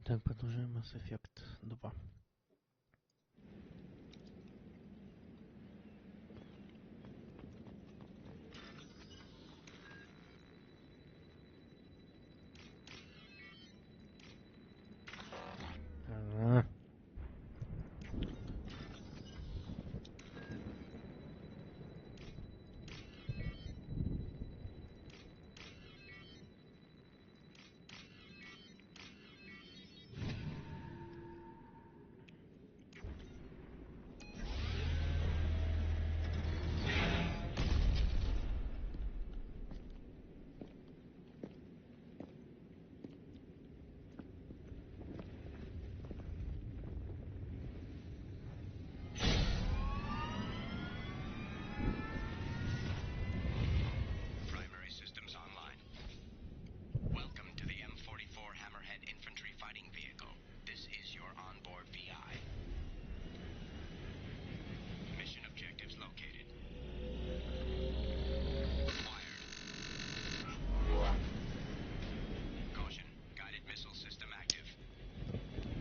Так, продолжаем Mass Effect 2.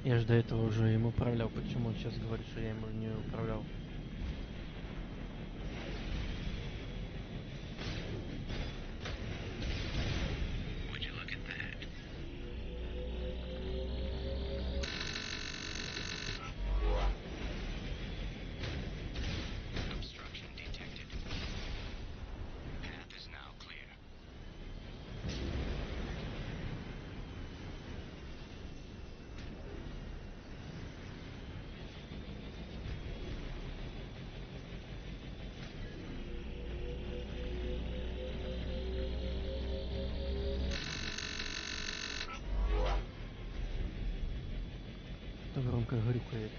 Я же до этого уже им управлял. Почему он сейчас говорит, что я ему не управлял? Кто громко грюкает?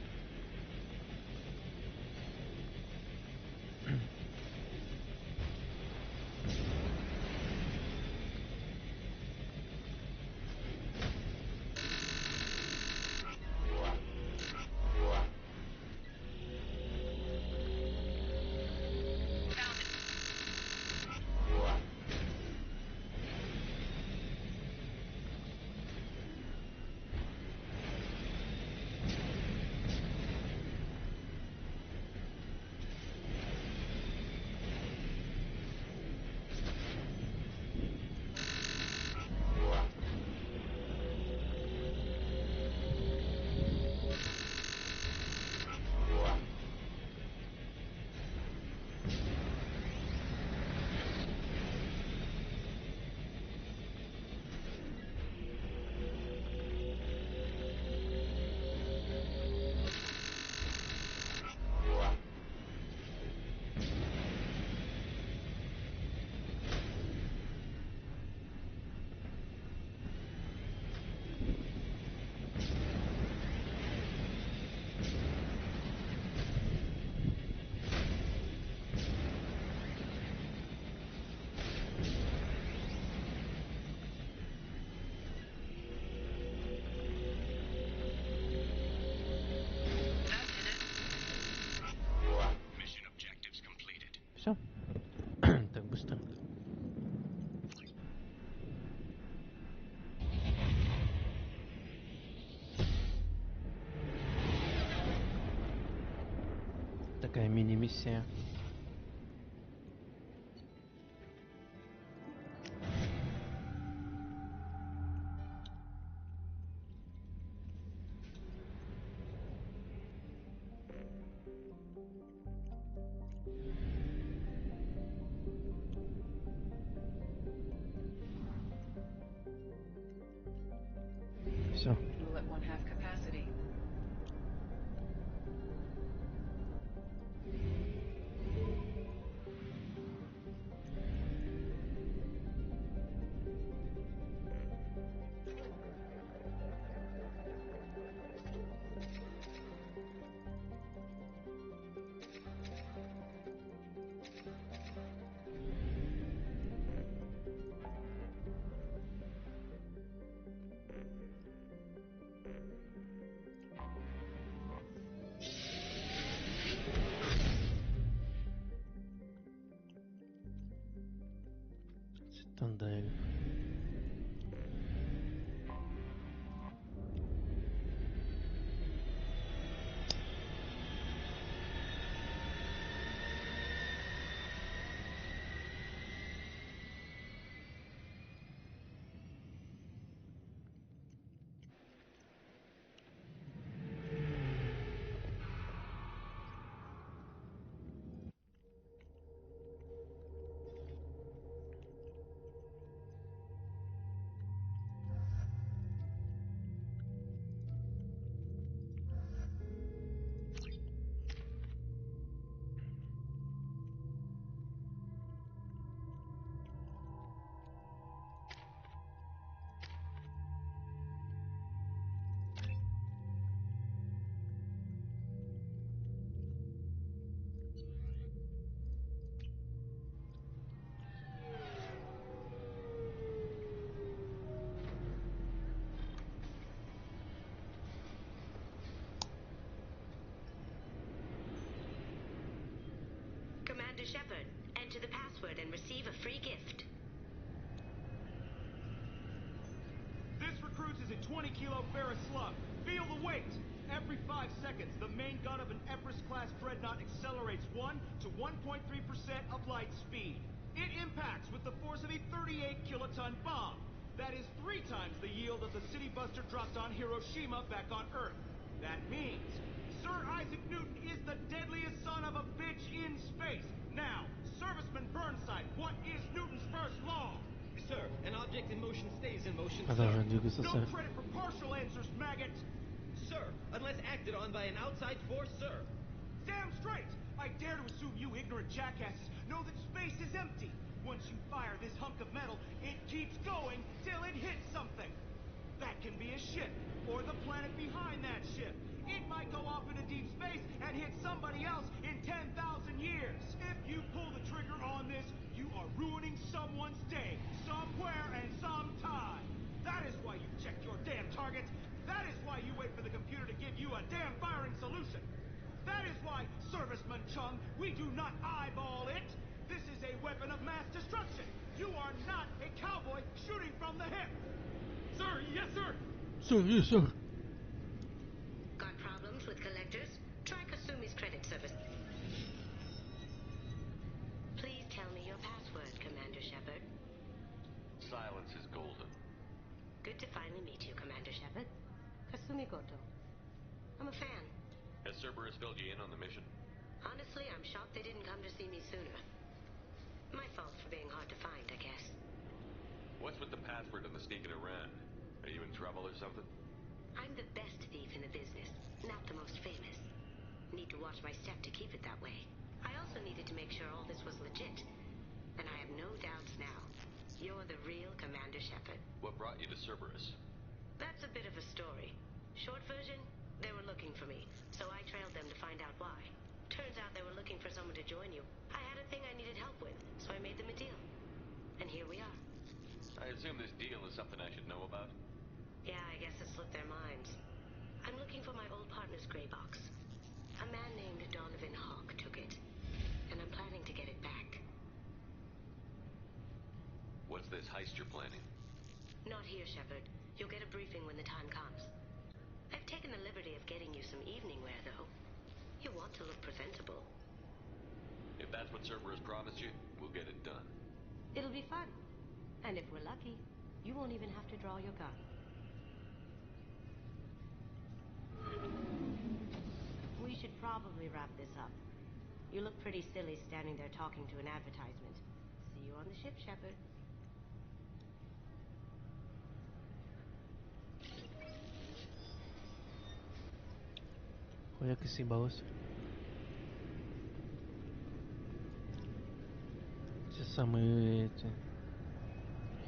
Все? Так быстро. Такая мини-миссия. Все. Цитадель. enter the password and receive a free gift. This recruits is a 20-kilo Ferris slug. Feel the weight! Every 5 seconds, the main gun of an Everest-class dreadnought accelerates 1 to 1.3% of light speed. It impacts with the force of a 38-kiloton bomb. That is 3 times the yield of the city buster dropped on Hiroshima back on Earth. That means Sir Isaac Newton is the deadliest son of a bitch in space. Now, Serviceman Burnside, what is Newton's first law? Sir, an object in motion stays in motion, Продолжаем sir. двигаться, No сэр. credit for partial answers, maggot! Sir, unless acted on by an outside force, sir. Damn straight! I dare to assume you ignorant jackasses know that space is empty. Once you fire this hunk of metal, it keeps going till it hits something. That can be a ship, or the planet behind that ship. It might go off into deep space and hit somebody else in 10,000 years. If you pull the trigger on this, you are ruining someone's day, somewhere and sometime. That is why you check your damn targets. That is why you wait for the computer to give you a damn firing solution. That is why, Serviceman Chung, we do not eyeball it. This is a weapon of mass destruction. You are not a cowboy shooting from the hip. Sir, yes, sir. Sir, yes, sir. Got problems with collectors? Try Kasumi's credit service. Please tell me your password, Commander Shepard. Silence is golden. Good to finally meet you, Commander Shepard. Kasumi Goto. I'm a fan. Has Cerberus filled you in on the mission? Honestly, I'm shocked they didn't come to see me sooner. My fault for being hard to find, I guess. What's with the password and the sneaking around? Are you in trouble or something? I'm the best thief in the business, not the most famous. Need to watch my step to keep it that way. I also needed to make sure all this was legit. And I have no doubts now. You're the real Commander Shepard. What brought you to Cerberus? That's a bit of a story. Short version, they were looking for me, so I trailed them to find out why. Turns out they were looking for someone to join you. I had a thing I needed help with, so I made them a deal. And here we are. I assume this deal is something I should know about? Yeah, I guess it slipped their minds. I'm looking for my old partner's gray box. A man named Donovan Hawk took it, and I'm planning to get it back. What's this heist you're planning? Not here, Shepard. You'll get a briefing when the time comes. I've taken the liberty of getting you some evening wear, though. You want to look presentable. If that's what Cerberus promised you, we'll get it done. It'll be fun. And if we're lucky, you won't even have to draw your gun. We should probably wrap this up. You look pretty silly standing there talking to an advertisement. See you on the ship, Shepard. Хуя как съебалось. Те самые эти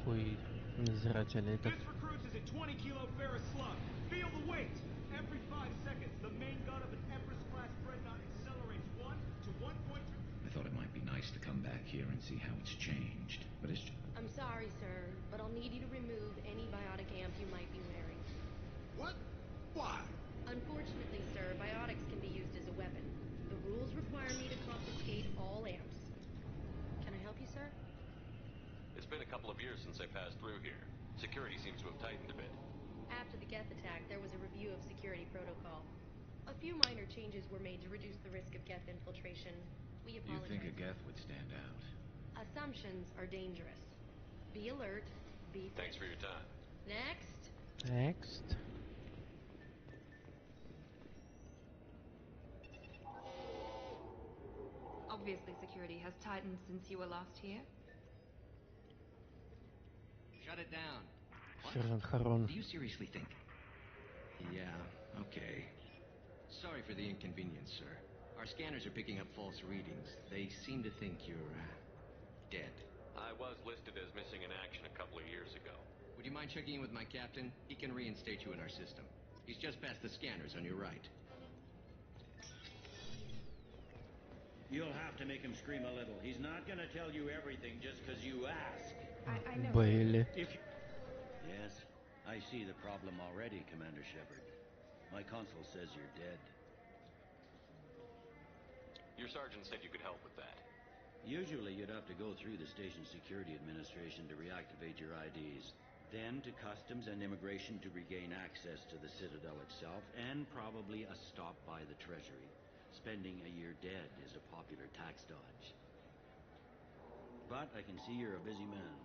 хуй надзиратели. Это This recruits is a 20-kilo Ferris slug. Feel the weight! Every 5 seconds, the main gun of an Everest-class dreadnought accelerates 1 to 1.3... I thought it might be nice to come back here and see how it's changed, but it's... I'm sorry, sir, but I'll need you to remove any biotic amp you might be wearing. What? Why? Unfortunately, sir, biotics can be used as a weapon. The rules require me to confiscate all amps. Can I help you, sir? It's been a couple of years since I passed through here. Security seems to have tightened a bit. After the Geth attack, there was a review of security protocol. A few minor changes were made to reduce the risk of Geth infiltration. We You apologize. think a Geth would stand out? Assumptions are dangerous. Be alert. Be Thanks safe. for your time. Next. Next. Obviously, security has tightened since you were last here. Shut it down. Сержант Харон. Do you seriously think? Yeah, okay. Sorry for the inconvenience, sir. Our scanners are picking up false readings. They seem to think you're, dead. I was listed as missing in action a couple of years ago. Would you mind checking in with my captain? He can reinstate you in our system. He's just past the scanners on your right. You'll have to make him scream a little. He's not gonna tell you everything just because you ask. I know. Были. Yes, I see the problem already, Commander Shepard. My console says you're dead. Your sergeant said you could help with that. Usually you'd have to go through the station security administration to reactivate your IDs, then to customs and immigration to regain access to the Citadel itself, and probably a stop by the Treasury. Spending a year dead is a popular tax dodge. But I can see you're a busy man.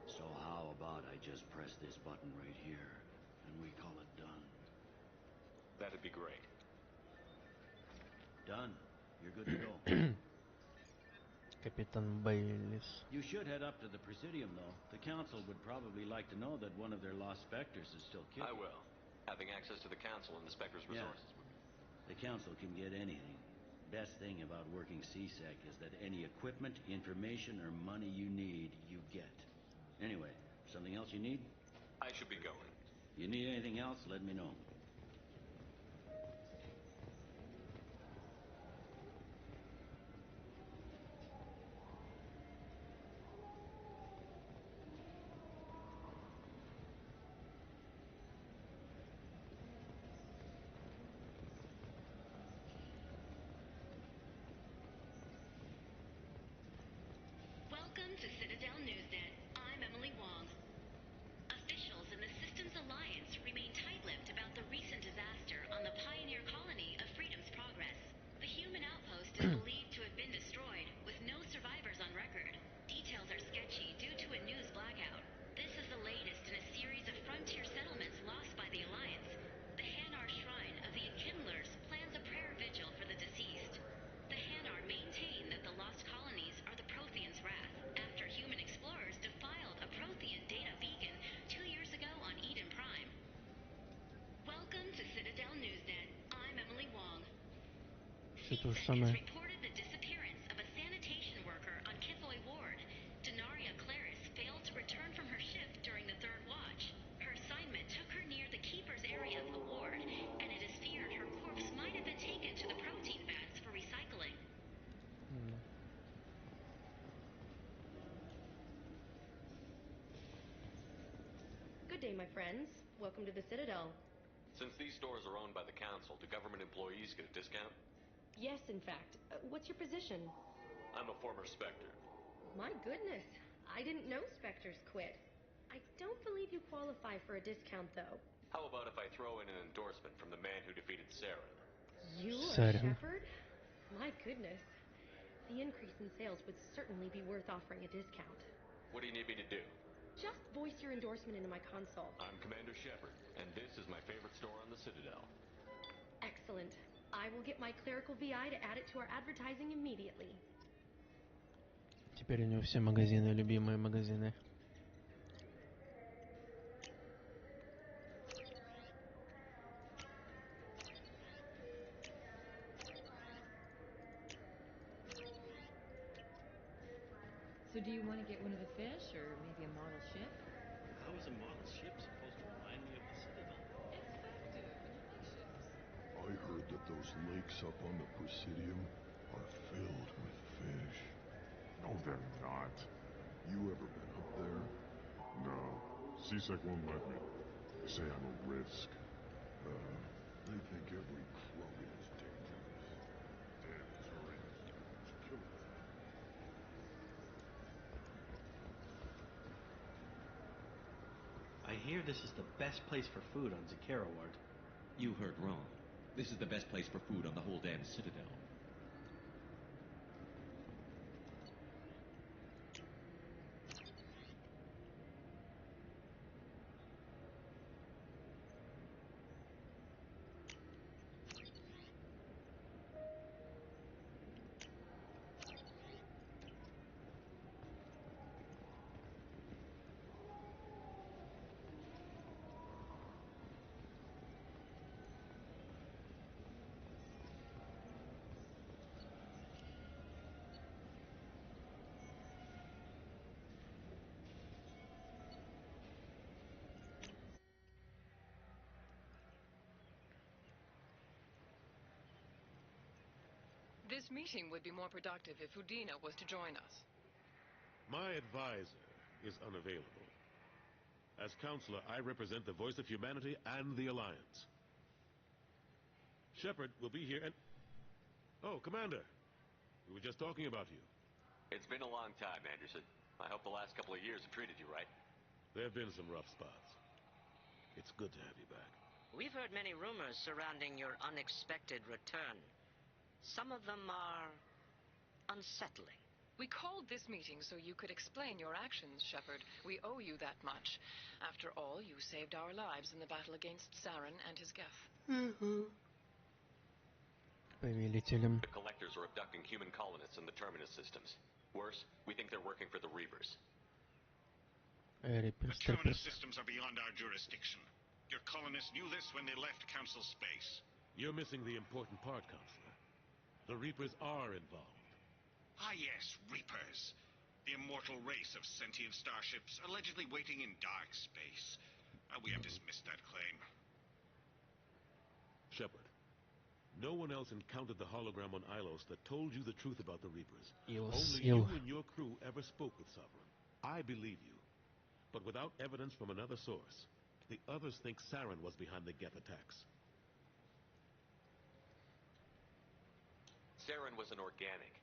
So how about I just press this button right here, and we call it done? That'd be great. Done. You're good to go. Капитан Бейлис. You should head up to the Presidium, though. The Council would probably like to know that one of their lost Spectres is still kicking. I will. Having access to the Council and the Spectre's resources. The Council can get anything. Best thing about working CSEC is that any equipment, information, or money you need, you get. Anyway, something else you need? I should be going. You need anything else, let me know. Welcome to Citadel Newsnet. I'm Emily Wong. Officials in the Systems Alliance remain tight-lipped about the recent disaster on the pioneer colony of Freedom's Progress. The human outpost is believed to have been destroyed, with no survivors on record. Details are sketchy due to a news blackout. This is the latest in a series of frontier settlements lost by the Alliance. The Hanar Shrine of the Enkindlers plans a prayer vigil for the deceased. The Hanar maintain that the lost colonies are the Protheans' wrath, after human explorers defiled a Prothean data beacon 2 years ago on Eden Prime. Welcome to Citadel Newsnet. I'm Emily Wong. Все то же CSEC has самое. reported the disappearance of a sanitation worker on Kithoy Ward. Denaria Claris failed to return from her shift during the third watch. Her assignment took her near the keeper's area of the ward, and it is feared her corpse might have been taken to the protein vats for recycling. Good day, my friends. Welcome to the Citadel. Since these stores are owned by the Council, do government employees get a discount? Yes, in fact. What's your position? I'm a former Spectre. My goodness. I didn't know Spectres quit. I don't believe you qualify for a discount, though. How about if I throw in an endorsement from the man who defeated Sarah? You are Saren. Shepard? My goodness. The increase in sales would certainly be worth offering a discount. What do you need me to do? Just voice your endorsement into my console. I'm Commander Shepard, and this is my favorite store on the Citadel. Excellent. I will get my clerical VI to add it to our advertising immediately. Теперь у него все магазины, любимые магазины. So do you want to get one of the fish, or maybe a model ship? How is a model ship supposed to remind me of the Citadel? It's effective, and you like ships. I heard that those lakes up on the Presidium are filled with fish. No, they're not. You ever been up there? No. CSEC won't let me. They say I'm a risk. They think every Krogan is dangerous. Damn Turians. Kill them. I hear this is the best place for food on Zakera Ward. You heard wrong. This is the best place for food on the whole damn Citadel. This meeting would be more productive if Udina was to join us. My advisor is unavailable. As counselor, I represent the voice of humanity and the Alliance. Shepard will be here and... Oh, Commander. We were just talking about you. It's been a long time, Anderson. I hope the last couple of years have treated you right. There have been some rough spots. It's good to have you back. We've heard many rumors surrounding your unexpected return. Some of them are unsettling. We called this meeting so you could explain your actions, Shepard. We owe you that much. After all, you saved our lives in the battle against Saren and his Geth. Повелителем. The Collectors are abducting human colonists in the Terminus systems. Worse, we think they're working for the Reapers. The Terminus systems are beyond our jurisdiction. Your colonists knew this when they left Council space. You're missing the important part, Counselor. The Reapers are involved. Ah yes, Reapers. The immortal race of sentient starships allegedly waiting in dark space. We have dismissed that claim. Shepard, no one else encountered the hologram on Ilos that told you the truth about the Reapers. Only you and your crew ever spoke with Sovereign. I believe you. But without evidence from another source, the others think Saren was behind the Geth attacks. Saren was an organic.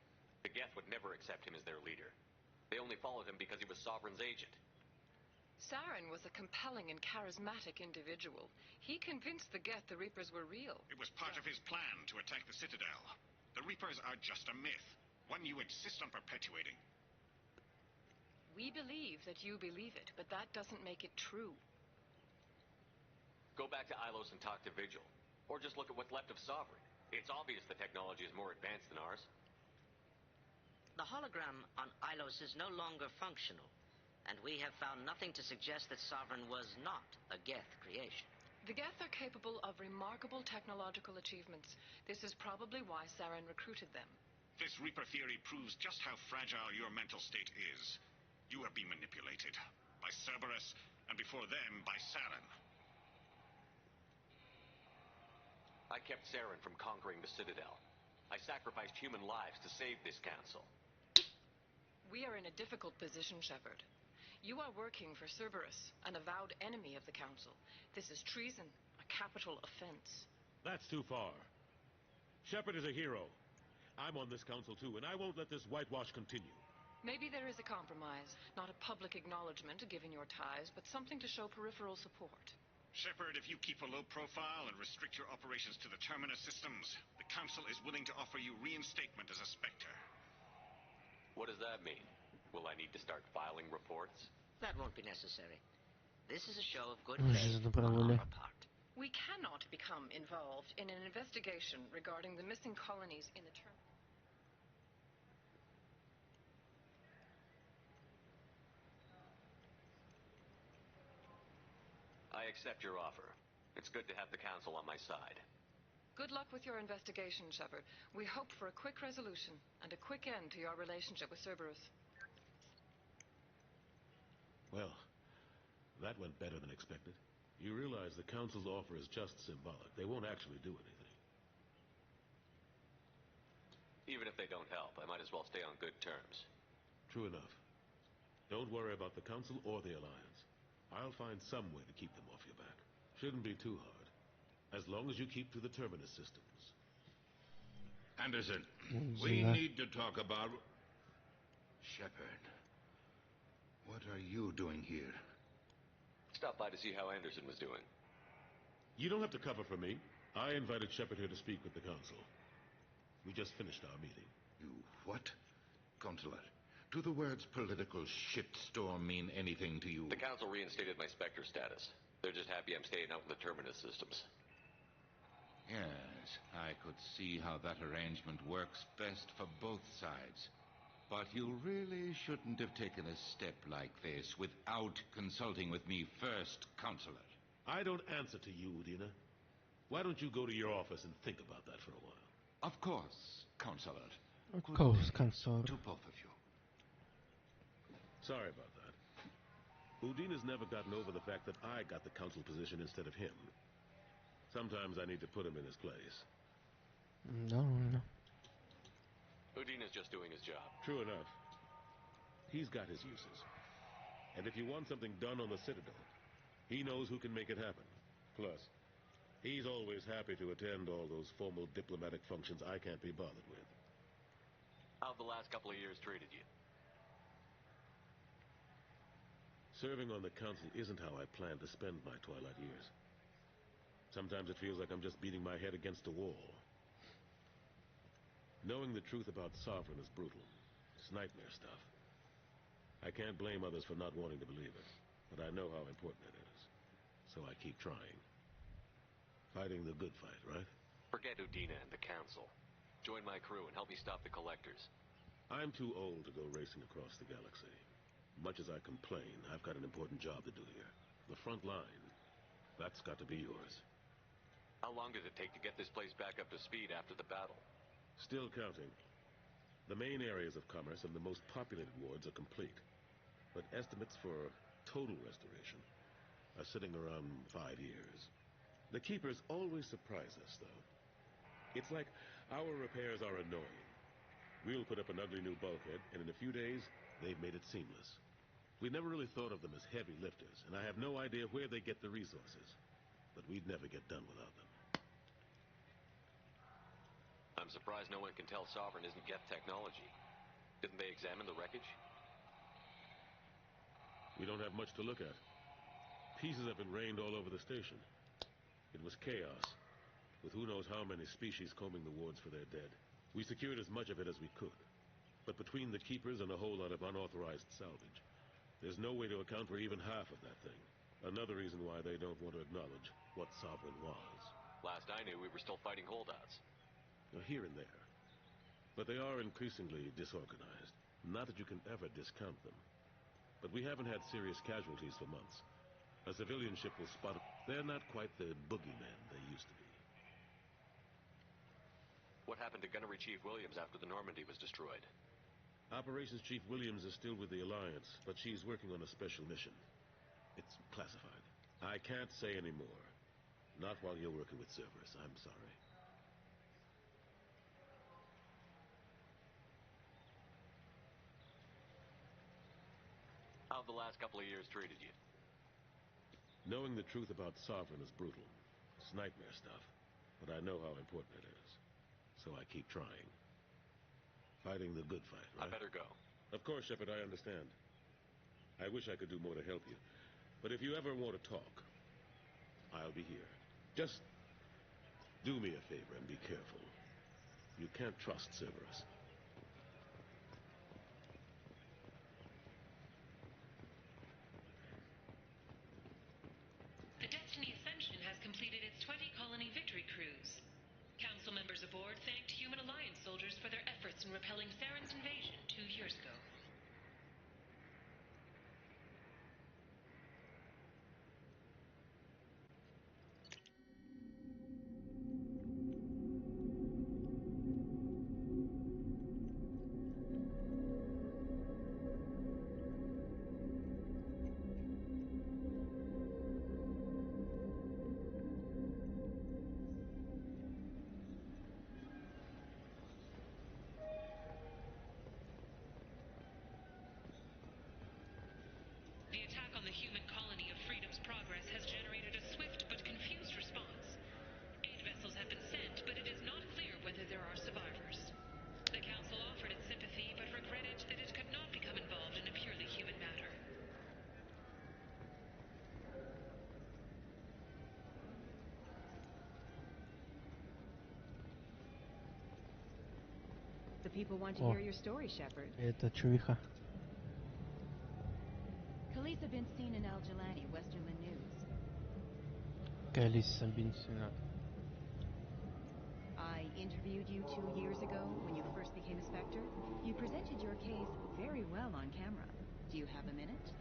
The Geth would never accept him as their leader. They only followed him because he was Sovereign's agent. Saren was a compelling and charismatic individual. He convinced the Geth the Reapers were real. It was part of his plan to attack the Citadel. The Reapers are just a myth, one you insist on perpetuating. We believe that you believe it, but that doesn't make it true. Go back to Ilos and talk to Vigil. Or just look at what's left of Sovereign. It's obvious the technology is more advanced than ours. The hologram on Ilos is no longer functional, and we have found nothing to suggest that Sovereign was not a Geth creation. The Geth are capable of remarkable technological achievements. This is probably why Saren recruited them. This Reaper theory proves just how fragile your mental state is. You have been manipulated. By Cerberus, and before them, by Saren. I kept Saren from conquering the Citadel. I sacrificed human lives to save this council. We are in a difficult position, Shepard. You are working for Cerberus, an avowed enemy of the Council. This is treason, a capital offense. That's too far. Shepard is a hero. I'm on this council too, and I won't let this whitewash continue. Maybe there is a compromise. Not a public acknowledgement given your ties, but something to show peripheral support. Shepard, if you keep a low profile and restrict your operations to the Terminus systems, the Council is willing to offer you reinstatement as a Spectre. What does that mean? Will I need to start filing reports? That won't be necessary. This is a show of good faith on our part. We cannot become involved in an investigation regarding the missing colonies in the Terminus. I accept your offer. It's good to have the Council on my side. Good luck with your investigation, Shepard. We hope for a quick resolution and a quick end to your relationship with Cerberus. Well, that went better than expected. You realize the Council's offer is just symbolic. They won't actually do anything. Even if they don't help, I might as well stay on good terms. True enough. Don't worry about the Council or the Alliance. I'll find some way to keep them off your back. Shouldn't be too hard. As long as you keep to the Terminus systems. Anderson, we need to talk about... Shepard, what are you doing here? Stop by to see how Anderson was doing. You don't have to cover for me. I invited Shepard here to speak with the Council. We just finished our meeting. You what? Counselor, do the words political shitstorm mean anything to you? The Council reinstated my Spectre status. They're just happy I'm staying out in the Terminus systems. Yes, I could see how that arrangement works best for both sides. But you really shouldn't have taken a step like this without consulting with me first, Counselor. I don't answer to you, Udina. Why don't you go to your office and think about that for a while? Of course, Counselor. Of course, Counselor. To both of you. Sorry about that. Udina's never gotten over the fact that I got the Council position instead of him. Sometimes I need to put him in his place. No. Udina's just doing his job. True enough. He's got his uses. And if you want something done on the Citadel, he knows who can make it happen. Plus, he's always happy to attend all those formal diplomatic functions I can't be bothered with. How've the last couple of years treated you? Serving on the council isn't how I planned to spend my twilight years. Sometimes it feels like I'm just beating my head against a wall. Knowing the truth about Sovereign is brutal. It's nightmare stuff. I can't blame others for not wanting to believe it, but I know how important it is. So I keep trying. Fighting the good fight, right? Forget Udina and the council. Join my crew and help me stop the collectors. I'm too old to go racing across the galaxy. Much as I complain, I've got an important job to do here. The front line. That's got to be yours. How long did it take to get this place back up to speed after the battle? Still counting. The main areas of commerce and the most populated wards are complete. But estimates for total restoration are sitting around 5 years. The Keepers always surprise us, though. It's like our repairs are annoying. We'll put up an ugly new bulkhead, and in a few days, they've made it seamless. We never really thought of them as heavy lifters, and I have no idea where they get the resources. But we'd never get done without them. I'm surprised no one can tell Sovereign isn't Geth technology. Didn't they examine the wreckage? We don't have much to look at. Pieces have been rained all over the station. It was chaos, with who knows how many species combing the wards for their dead. We secured as much of it as we could. But between the Keepers and a whole lot of unauthorized salvage, there's no way to account for even half of that thing. Another reason why they don't want to acknowledge what Sovereign was. Last I knew, we were still fighting holdouts. Here and there. But they are increasingly disorganized. Not that you can ever discount them. But we haven't had serious casualties for months. A civilian ship will spot them. They're not quite the boogeymen they used to be. What happened to Gunnery Chief Williams after the Normandy was destroyed? Operations Chief Williams is still with the Alliance, but she's working on a special mission. It's classified. I can't say any more. Not while you're working with Cerberus, I'm sorry. How've the last couple of years treated you? Knowing the truth about Sovereign is brutal. It's nightmare stuff. But I know how important it is. So I keep trying. Fighting the good fight, right? I better go. Of course, Shepard, I understand. I wish I could do more to help you. But if you ever want to talk, I'll be here. Just do me a favor and be careful. You can't trust Cerberus. The Destiny Ascension has completed its 20-colony victory cruise. Council members aboard thanked Human Alliance soldiers for their efforts in repelling Saren's invasion 2 years ago. The attack on the human colony of Freedom's Progress has generated a swift but confused response. Aid vessels have been sent, but it is not clear whether there are survivors. The Council offered its sympathy, but regretted that it could not become involved in a purely human matter. The people want to hear your story, Shepard. Это чуиха. Khaleesa been seen in Al-Jalani, Westerland News. Khaleesa been seen. I interviewed you 2 years ago when you first became a Spectre. You presented your case very well on camera. Do you have a minute?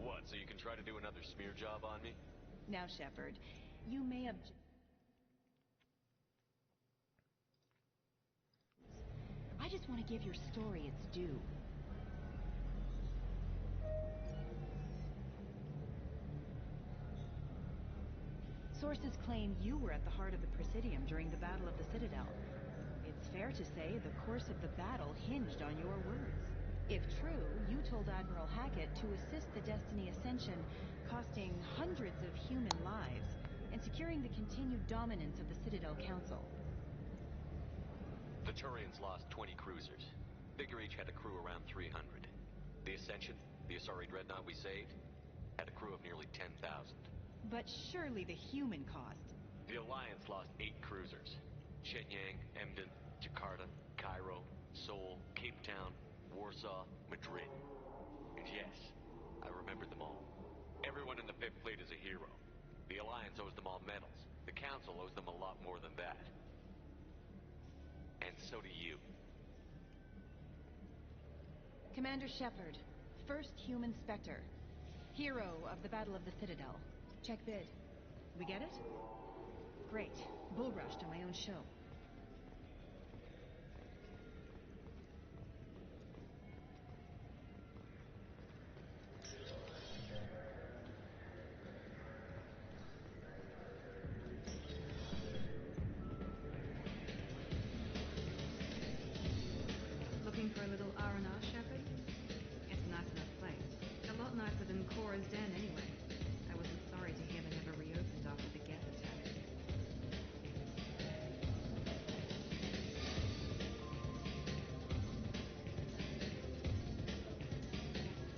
What, so you can try to do another smear job on me? Now, Shepard, you may have... I just want to give your story its due. Sources claim you were at the heart of the Presidium during the Battle of the Citadel. It's fair to say the course of the battle hinged on your words. If true, you told Admiral Hackett to assist the Destiny Ascension, costing hundreds of human lives, and securing the continued dominance of the Citadel Council. The Turians lost 20 cruisers. Figure each had a crew around 300. The Ascension, the Asari dreadnought we saved, had a crew of nearly 10,000. But surely the human cost. The Alliance lost 8 cruisers. Shenyang, Emden, Jakarta, Cairo, Seoul, Cape Town, Warsaw, Madrid. And yes, I remembered them all. Everyone in the Fifth Fleet is a hero. The Alliance owes them all medals. The Council owes them a lot more than that. And so do you. Commander Shepard, first human Spectre. Hero of the Battle of the Citadel. Check bid. We get it? Great. Bull rushed on my own show. Looking for a little R&R, Shepard? It's a nice enough place. A lot nicer than Cora's Den, anyway. I wasn't sorry to hear they never reopened after the Geth attack.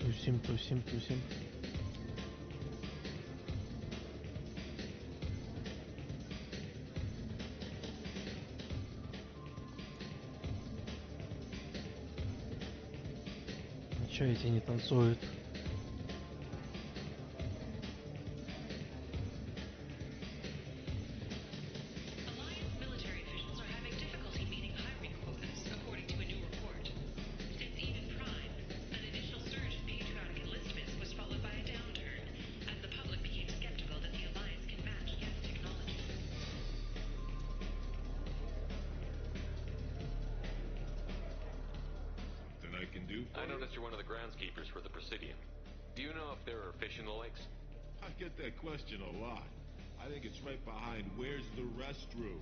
Тусим. Чё эти не танцуют? Alliance military officials are having difficulty meeting hiring quotas, according to a new report. Since Eden Prime, an initial surge in patriotic enlistments was followed by a downturn, as the public became skeptical that the Alliance can match Geth technology. Something I can do for I noticed you're one of the groundskeepers for the Presidium. Do you know if there are fish in the lakes? I get that question a lot. I think it's right behind where's the restroom.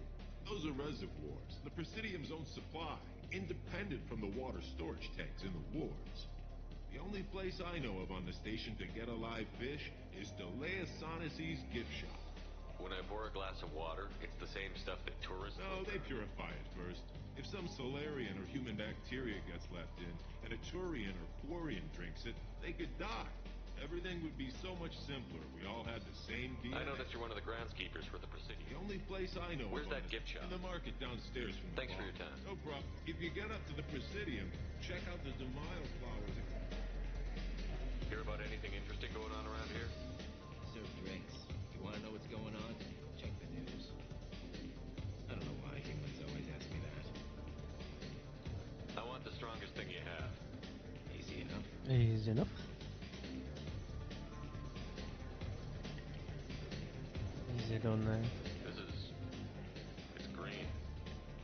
Those are reservoirs, the Presidium's own supply, independent from the water storage tanks in the wards. The only place I know of on the station to get a live fish is Delea Sonesi's gift shop. When I pour a glass of water, it's the same stuff that tourists... No, they purify it first. If some Solarian or human bacteria gets left in, and a Turian or Quarian drinks it, they could die. Everything would be so much simpler if we all had the same DNA. I noticed you're one of the groundskeepers for the Presidium. The only place I know Where's of that gift shop? in the market downstairs from the Thanks for bar. your time. No problem. If you get up to the Presidium, check out the Demile flowers. Hear about anything interesting going on around here? Serve drinks. You want to know what's going on? Check the news. I don't know why humans always ask me that. I want the strongest thing you have. Easy enough. Easy enough. Зеленая. It's green.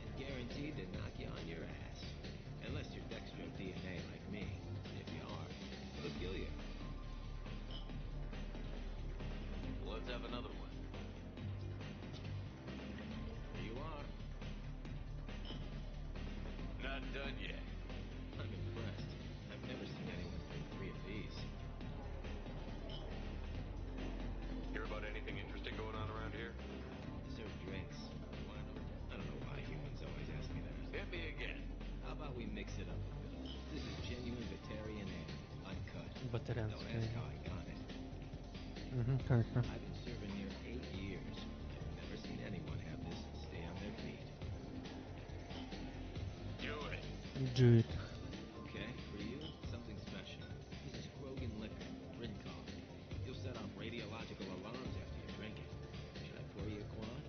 And guaranteed to knock you on your ass. Unless you're dextro DNA like me. If you are, it'll kill you. Let's have another one. Here you are. Not done yet. I'm impressed. I've never seen anyone drink 3 of these. Hear about anything interesting going on around here? Serve drinks. You want to know? I don't know why humans always ask me that. Hit me again. How about we mix it up a bit? This is genuine Batarian ale, uncut. Батарянская. Don't ask how I got it. Конечно. I've been serving here 8 years. I've never seen anyone have this and stay on their feet. Do it. Do it. Okay, for you, something special. This is Krogan liquor, Rincon. You'll set off radiological alarms after you drink it. Should I pour you a quad?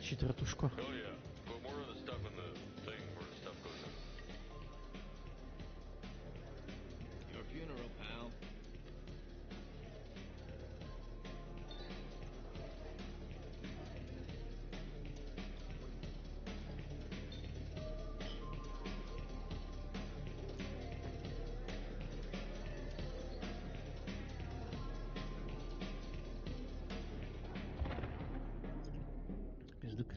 Четвертушку. Oh yeah. Put more of the stuff in the thing where stuff goes in. Your funeral, pal. Пиздук.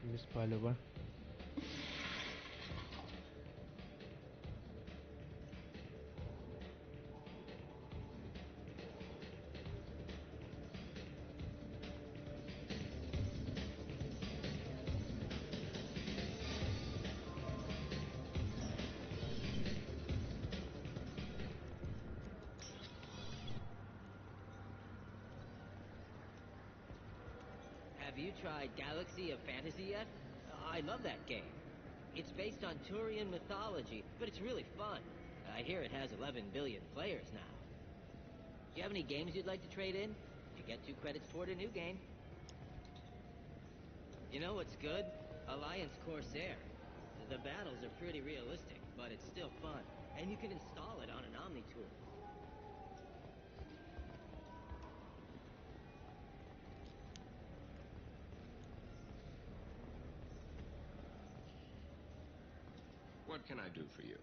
Без палева. Have you tried Galaxy of Fantasy yet? I love that game. It's based on Turian mythology, but it's really fun. I hear it has 11 billion players now. Do you have any games you'd like to trade in? You get 2 credits toward a new game. You know what's good? Alliance Corsair. The battles are pretty realistic, but it's still fun. And you can install it on an Omni tool. What can I do for you?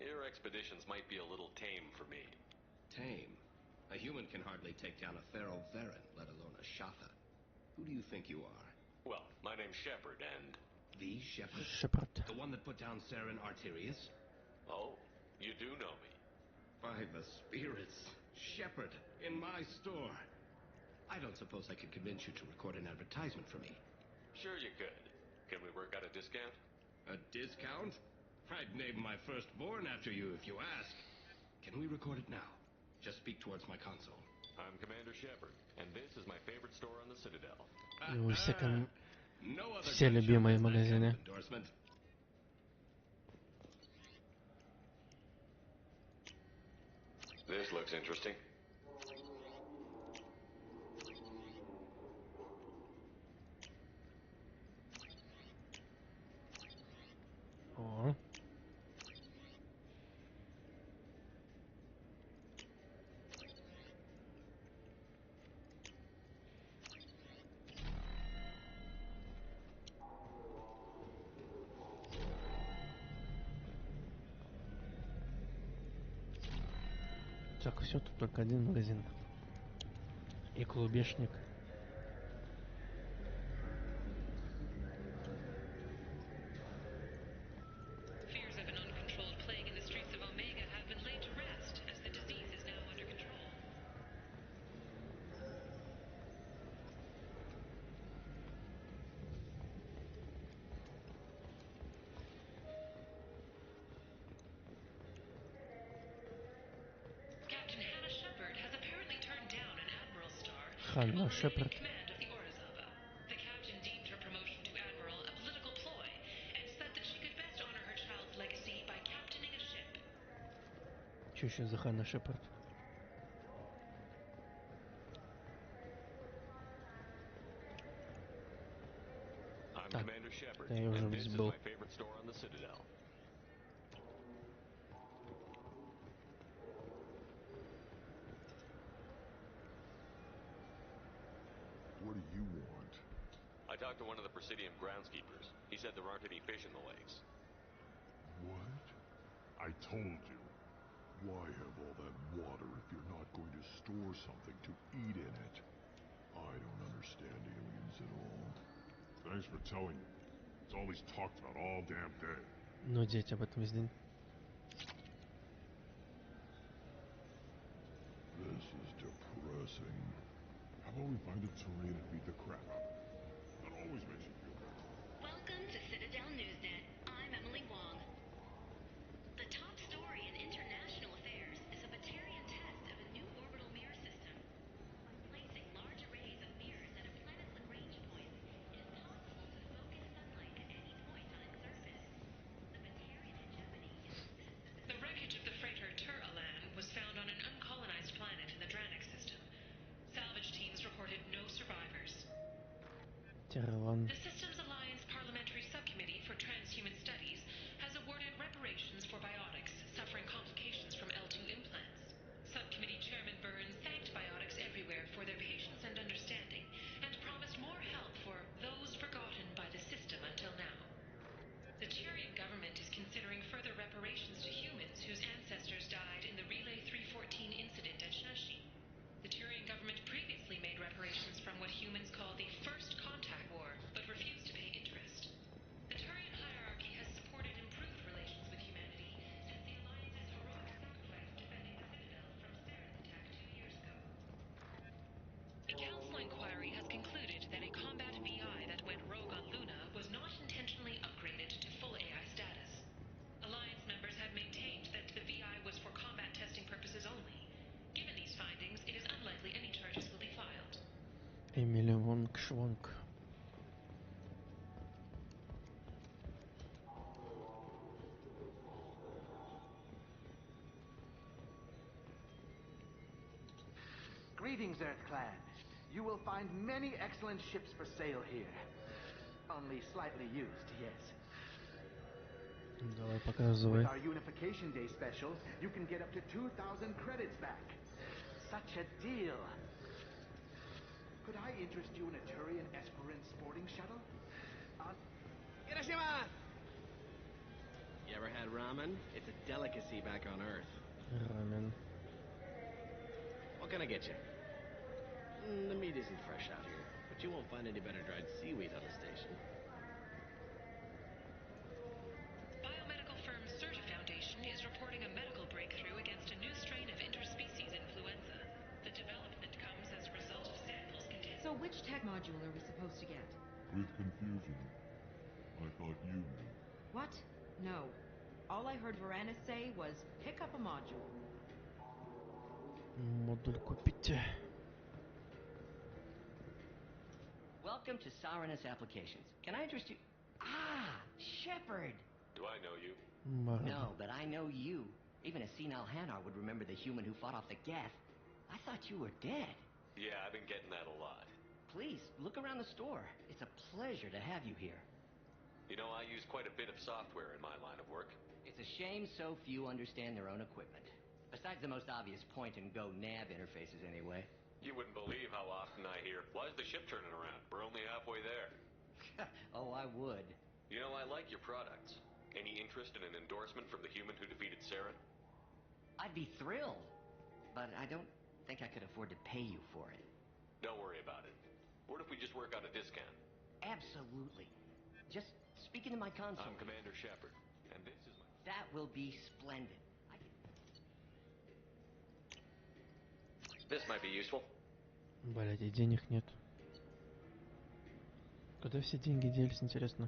Your expeditions might be a little tame for me. Tame? A human can hardly take down a feral Varen, let alone a Shatha. Who do you think you are? Well, my name's Shepard, and... The Shepard? Shepard. The one that put down Saren Arterius? Oh, you do know me. By the spirits. Shepard, in my store. I don't suppose I could convince you to record an advertisement for me. Sure you could. Can we work out a discount? A discount? I'd name my firstborn after you if you ask. Can we record it now? Just speak towards my console. I'm Commander Shepard, and this is my favorite store on the Citadel. Все любимые магазины. This looks interesting. О. Так, все, тут только один магазин. И клубешник. Fears of an uncontrolled plague in the streets of Omega have been laid to rest, as the disease is now under control. Captain Hannah Shepard has apparently turned down an Admiral star and will remain in command of the Orizaba. The captain deemed her promotion to Admiral a political ploy and said that she could best honor her child's legacy by captaining a ship. Че еще за Ханна Шепард? I'm Commander Shepard, я уже and this is забыл. my favorite store on the Citadel. What do you want? I talked to one of the Presidium groundskeepers. He said there aren't any fish in the lakes. What? I told you. Why have all that water if you're not going to store something to eat in it? I don't understand aliens at all. Thanks for telling me. It's all he's talked about all damn day. Ну, дети об этом весь день. This is depressing. How about we find a terrain and beat the crap out of it? That always makes you feel better. Welcome to Citadel Newsnet. I'm Emily Wong. The top story in international affairs is a Batarian test of a new orbital mirror system. By placing large arrays of mirrors at a planet's Lagrange points, it is possible to focus sunlight at any point on its surface. The Batarian hegemony is massive. The wreckage of the freighter Tur-Alan was found on an uncolonized planet in the Dranik system. Salvage teams reported no survivors. Тиралан. The Systems Alliance Parliamentary Subcommittee for Transhuman Studies has awarded reparations for biotics suffering complications from L2 implants. Subcommittee Chairman Burns thanked biotics everywhere for their patience and understanding and promised more help for those forgotten by the system until now. The Turian government is considering further reparations to humans whose ancestors died in the Relay 314 incident at Shashi. The Turian government previously made reparations from what humans call the First Contact War, but refused Эмили Вонг Швонг. Greetings, Earth Clan. You will find many excellent ships for sale here. Only slightly used, yes. Давай, показывай. With our Unification Day special, you can get up to 2,000 credits back. Such a deal. Could I interest you in a Turian Esperin sporting shuttle? Hiroshima! You ever had ramen? It's a delicacy back on Earth. Рамен. What can I get you? The meat isn't fresh out here, but you won't find any better dried seaweed on the station. Biomedical firm Certa Foundation is reporting a medical breakthrough against a new strain of interspecies influenza. The development comes as a result of samples containing... So which tech module are we supposed to get? With confusion. I thought you knew. What? No. All I heard Varanus say was, pick up a module. Модуль купить. Welcome to Saranus Applications. Can I interest you? Ah, Shepard! Do I know you? No, but I know you. Even a senile Hanar would remember the human who fought off the Geth. I thought you were dead. Yeah, I've been getting that a lot. Please, look around the store. It's a pleasure to have you here. You know, I use quite a bit of software in my line of work. It's a shame so few understand their own equipment. Besides the most obvious point-and-go nav interfaces, anyway. You wouldn't believe how often I hear, why is the ship turning around? We're only halfway there. Oh, I would. You know, I like your products. Any interest in an endorsement from the human who defeated Saren? I'd be thrilled. But I don't think I could afford to pay you for it. Don't worry about it. What if we just work out a discount? Absolutely. Just speak into my console. I'm Commander Shepard, and this is my... That will be splendid. This might be useful. Блядь, и денег нет. Куда все деньги делись, интересно?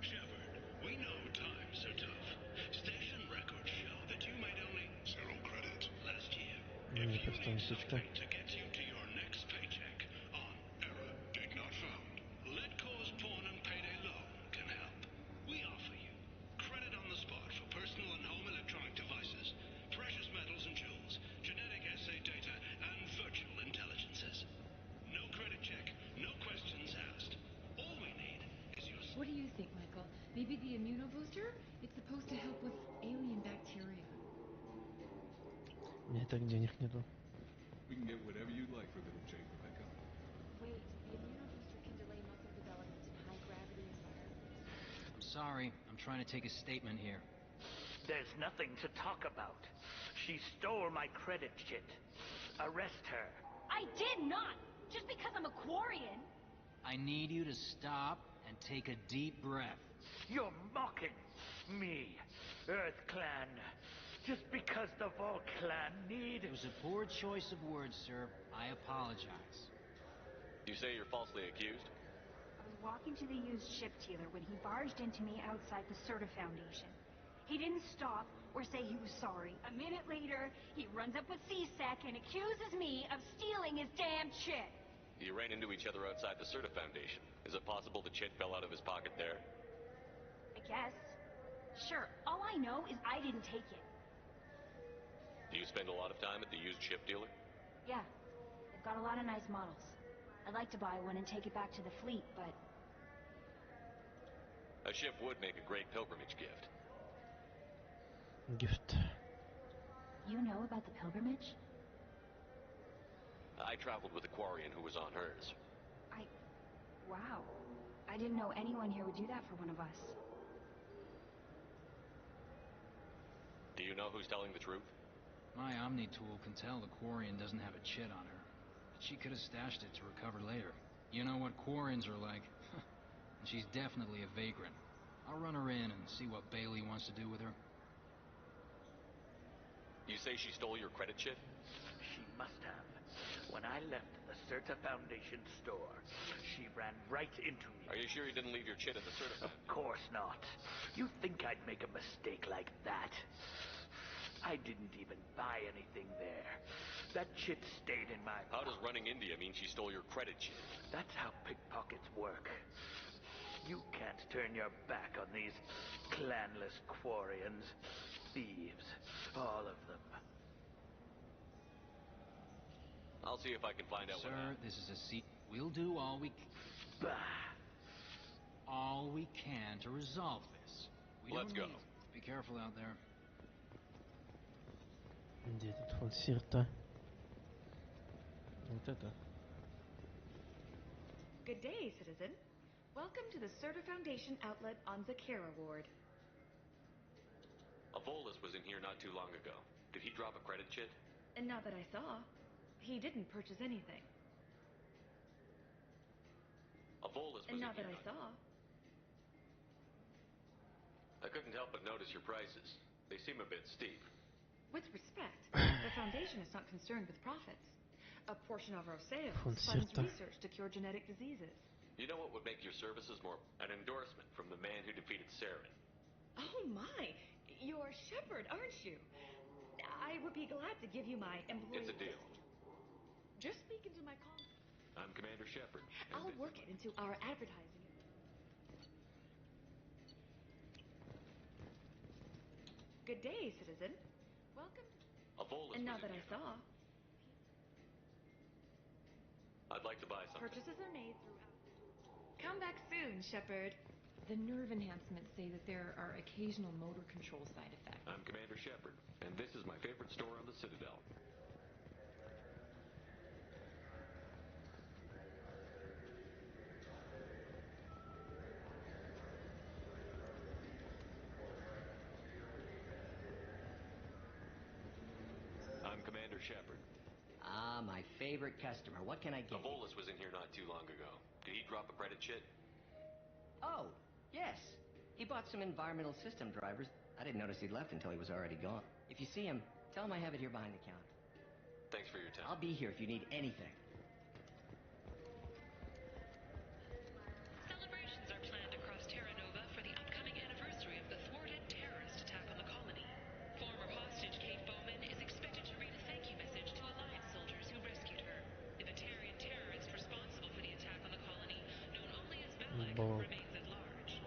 Shepard, we know times are tough. Station records show that you made only 0 credit last year. Мне просто сучка. To get you to your next paycheck on error did not found. Let Cause Pawn and Payday Loan can help. We offer you credit on the spot for personal and home electronic devices, precious metals and jewels, genetic assay data, and virtual intelligences. No credit check, no questions asked. All we need is your... What do you think, Michael? Maybe the immunobooster? It's supposed to help with alien bacteria. У меня и так денег нету. We can get whatever you'd like for little Jake, Rebecca. Wait, the immunobooster can delay muscle development in high-gravity environments. I'm sorry. I'm trying to take a statement here. There's nothing to talk about. She stole my credit chit. Arrest her. I did not! Just because I'm a Quarian! I need you to stop and take a deep breath. You're mocking me, Earth Clan. Just because the Vol Clan need... It was a poor choice of words, sir. I apologize. You say you're falsely accused? I was walking to the used ship dealer when he barged into me outside the Certa Foundation. He didn't stop or say he was sorry. A minute later, he runs up with C-Sec and accuses me of stealing his damn chit. You ran into each other outside the Certa Foundation. Is it possible the chit fell out of his pocket there? I guess. Sure, all I know is I didn't take it. Do you spend a lot of time at the used ship dealer? Yeah, they've got a lot of nice models. I'd like to buy one and take it back to the fleet, but... A ship would make a great pilgrimage gift. Gift. You know about the pilgrimage? I traveled with a Quarian who was on hers. Wow. I didn't know anyone here would do that for one of us. Do you know who's telling the truth? My Omni tool can tell the Quarian doesn't have a chit on her. But she could have stashed it to recover later. You know what Quarians are like. And she's definitely a vagrant. I'll run her in and see what Bailey wants to do with her. You say she stole your credit chit? She must have. When I left the Certa Foundation store, she ran right into me. Are you sure you didn't leave your chit in the certified? Of course not. You think I'd make a mistake like that? I didn't even buy anything there. That chit stayed in my... How does running India mean she stole your credit chit? That's how pickpockets work. You can't turn your back on these clanless Quarians. Thieves. All of them. I'll see if I can find out what happened. Sir, this is a seat. We'll do all we can to resolve this. Let's go. Be careful out there. Где этот фальсир-то? Вот это. Good day, citizen. Welcome to the Serta Foundation outlet on Zakara Ward. A Volus was in here not too long ago. Did he drop a credit chit? And not that I saw. He didn't purchase anything. A Volus was And in not here. that I saw. I couldn't help but notice your prices. They seem a bit steep. With respect, the Foundation is not concerned with profits. A portion of our sales funds research to cure genetic diseases. You know what would make your services more... An endorsement from the man who defeated Saren. Oh my! You're Shepard, aren't you? I would be glad to give you my employee... It's a deal. Just speak into my call. I'm Commander Shepard. I'll work it into our advertising. Good day, citizen. Welcome. A Volus And was not in that I here. saw. I'd like to buy something. Purchases are made throughout. Come back soon, Shepard. The nerve enhancements say that there are occasional motor control side effects. I'm Commander Shepard, and this is my favorite store on the Citadel. I'm Commander Shepard. Ah, my favorite customer. What can I A get you? Volus was in here not too long ago. Did he drop a credit chit? Oh, yes. He bought some environmental system drivers. I didn't notice he'd left until he was already gone. If you see him, tell him I have it here behind the counter. Thanks for your time. I'll be here if you need anything. Celebrations are planned across Terra Nova for the upcoming anniversary of the thwarted terrorist attack on the colony. Former hostage Kate Bowman is expected to read a thank you message to Alliance soldiers who rescued her. The Batarian terrorist responsible for the attack on the colony, known only as Malek, remains at large.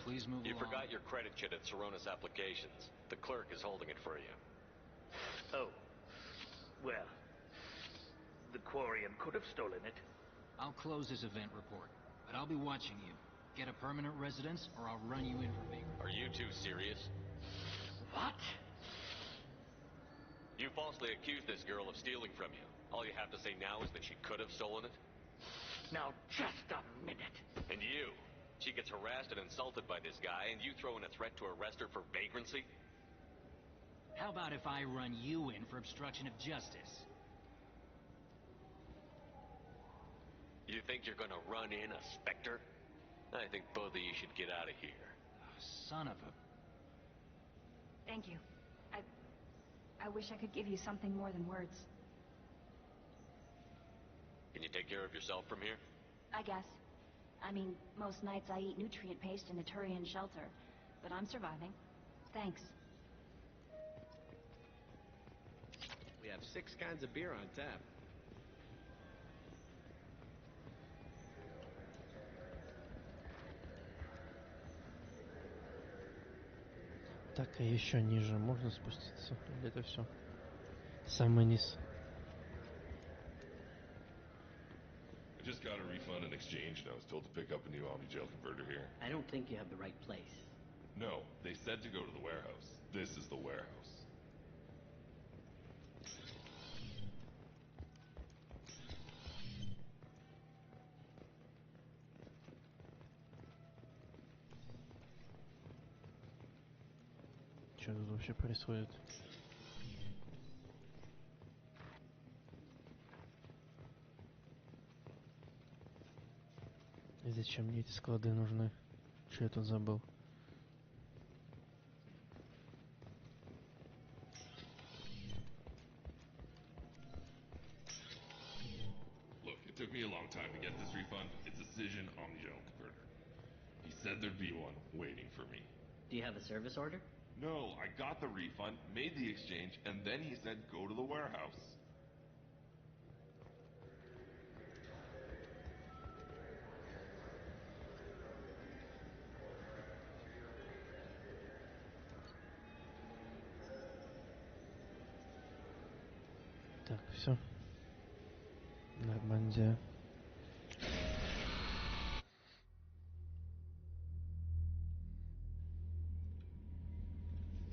Please move You along. forgot your credit chit at Saronis Applications. The clerk is holding it for you. Oh. Well. The Quarian could have stolen it. I'll close this event report, but I'll be watching you. Get a permanent residence, or I'll run you in for me. Are you two serious? What? You falsely accused this girl of stealing from you. All you have to say now is that she could have stolen it? Now, just a minute. And you? She gets harassed and insulted by this guy, and you throw in a threat to arrest her for vagrancy? How about if I run you in for obstruction of justice? You think you're gonna run in a Spectre? I think both of you should get out of here. Son of a... Thank you. I wish I could give you something more than words. Can you take care of yourself from here? I guess. I mean, most nights I eat nutrient paste in a Turian shelter, but I'm surviving. Thanks. We have 6 kinds of beer on tap. Так, а еще ниже можно спуститься? Или это все? Самый низ. I just got a refund in exchange, and I was told to pick up a new Omni-Gel converter here. I don't think you have the right place. No, they said to go to the warehouse. This is the warehouse. Что тут вообще происходит? И зачем мне эти склады нужны? Что я тут забыл? Took me a long time to get this refund. It's a Cision omnichannel converter. He said there'd be one waiting for me. Do you have a service order? No, I got the refund, made the exchange, and then he said go to the warehouse. Так, все. Нормандия.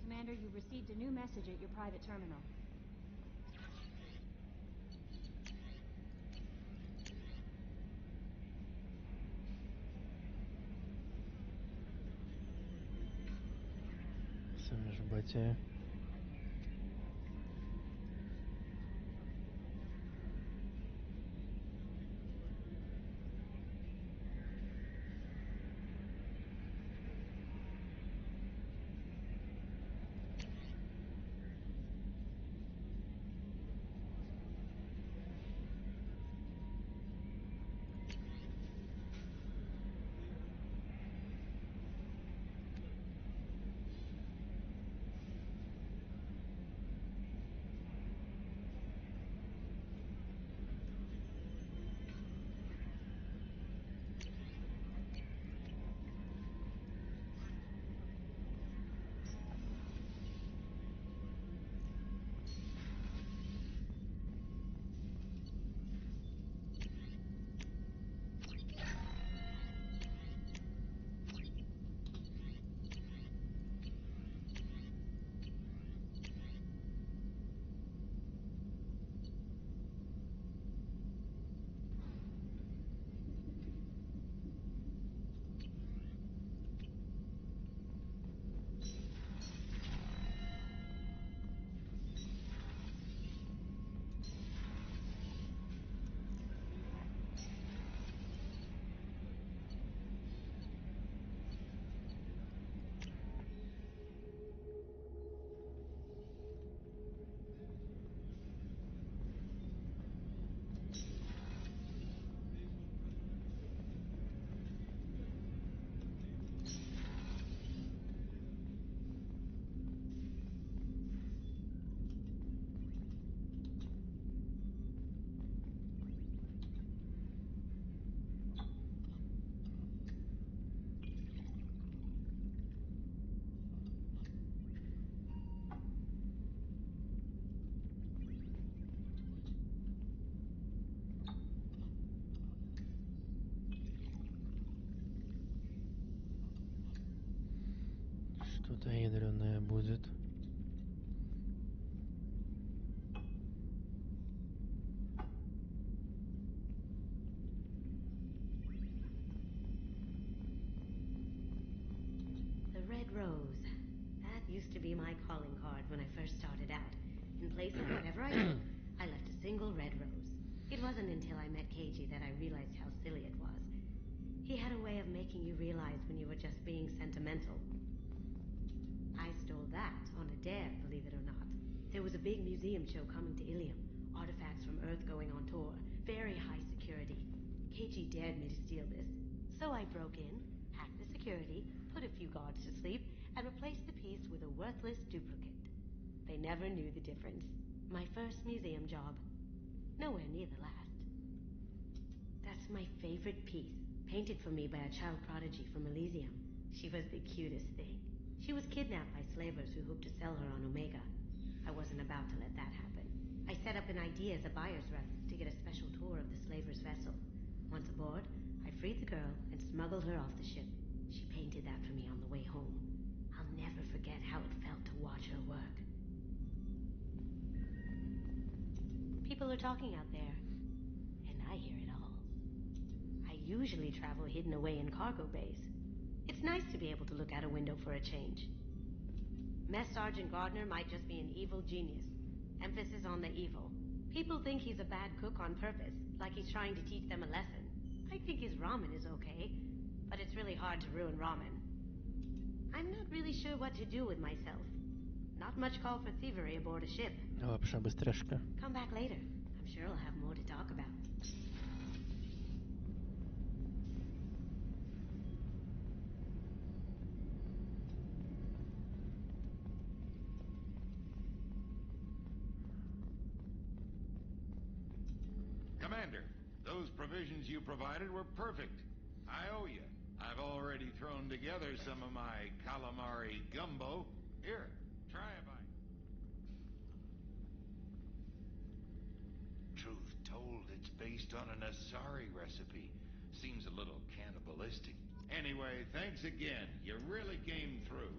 Commander, you received a new message at your private terminal. Сами же батя. Что-то ядреное будет. The Red Rose. That used to be my calling card when I first started out. In place of whatever I took, I left a single red rose. It wasn't until I met Keiji that I realized how silly it was. He had a way of making you realize when you were just being sentimental. I stole that on a dare, believe it or not. There was a big museum show coming to Ilium. Artifacts from Earth going on tour. Very high security. Keiji dared me to steal this. So I broke in, hacked the security, put a few guards to sleep, and replaced the piece with a worthless duplicate. They never knew the difference. My first museum job. Nowhere near the last. That's my favorite piece. Painted for me by a child prodigy from Elysium. She was the cutest thing. She was kidnapped by slavers who hoped to sell her on Omega. I wasn't about to let that happen. I set up an idea as a buyer's rep to get a special tour of the slaver's vessel. Once aboard, I freed the girl and smuggled her off the ship. She painted that for me on the way home. I'll never forget how it felt to watch her work. People are talking out there, and I hear it all. I usually travel hidden away in cargo bays. It's nice to be able to look out a window for a change. Mess Sergeant Gardner might just be an evil genius. Emphasis on the evil. People think he's a bad cook on purpose, like he's trying to teach them a lesson. I think his ramen is okay, but it's really hard to ruin ramen. I'm not really sure what to do with myself. Not much call for thievery aboard a ship. Лапша быстряшка. Come back later. I'm sure I'll have more to talk about. Commander, those provisions you provided were perfect. I owe you. I've already thrown together some of my calamari gumbo. Here, try a bite. Truth told, it's based on an Asari recipe. Seems a little cannibalistic. Anyway, thanks again. You really came through.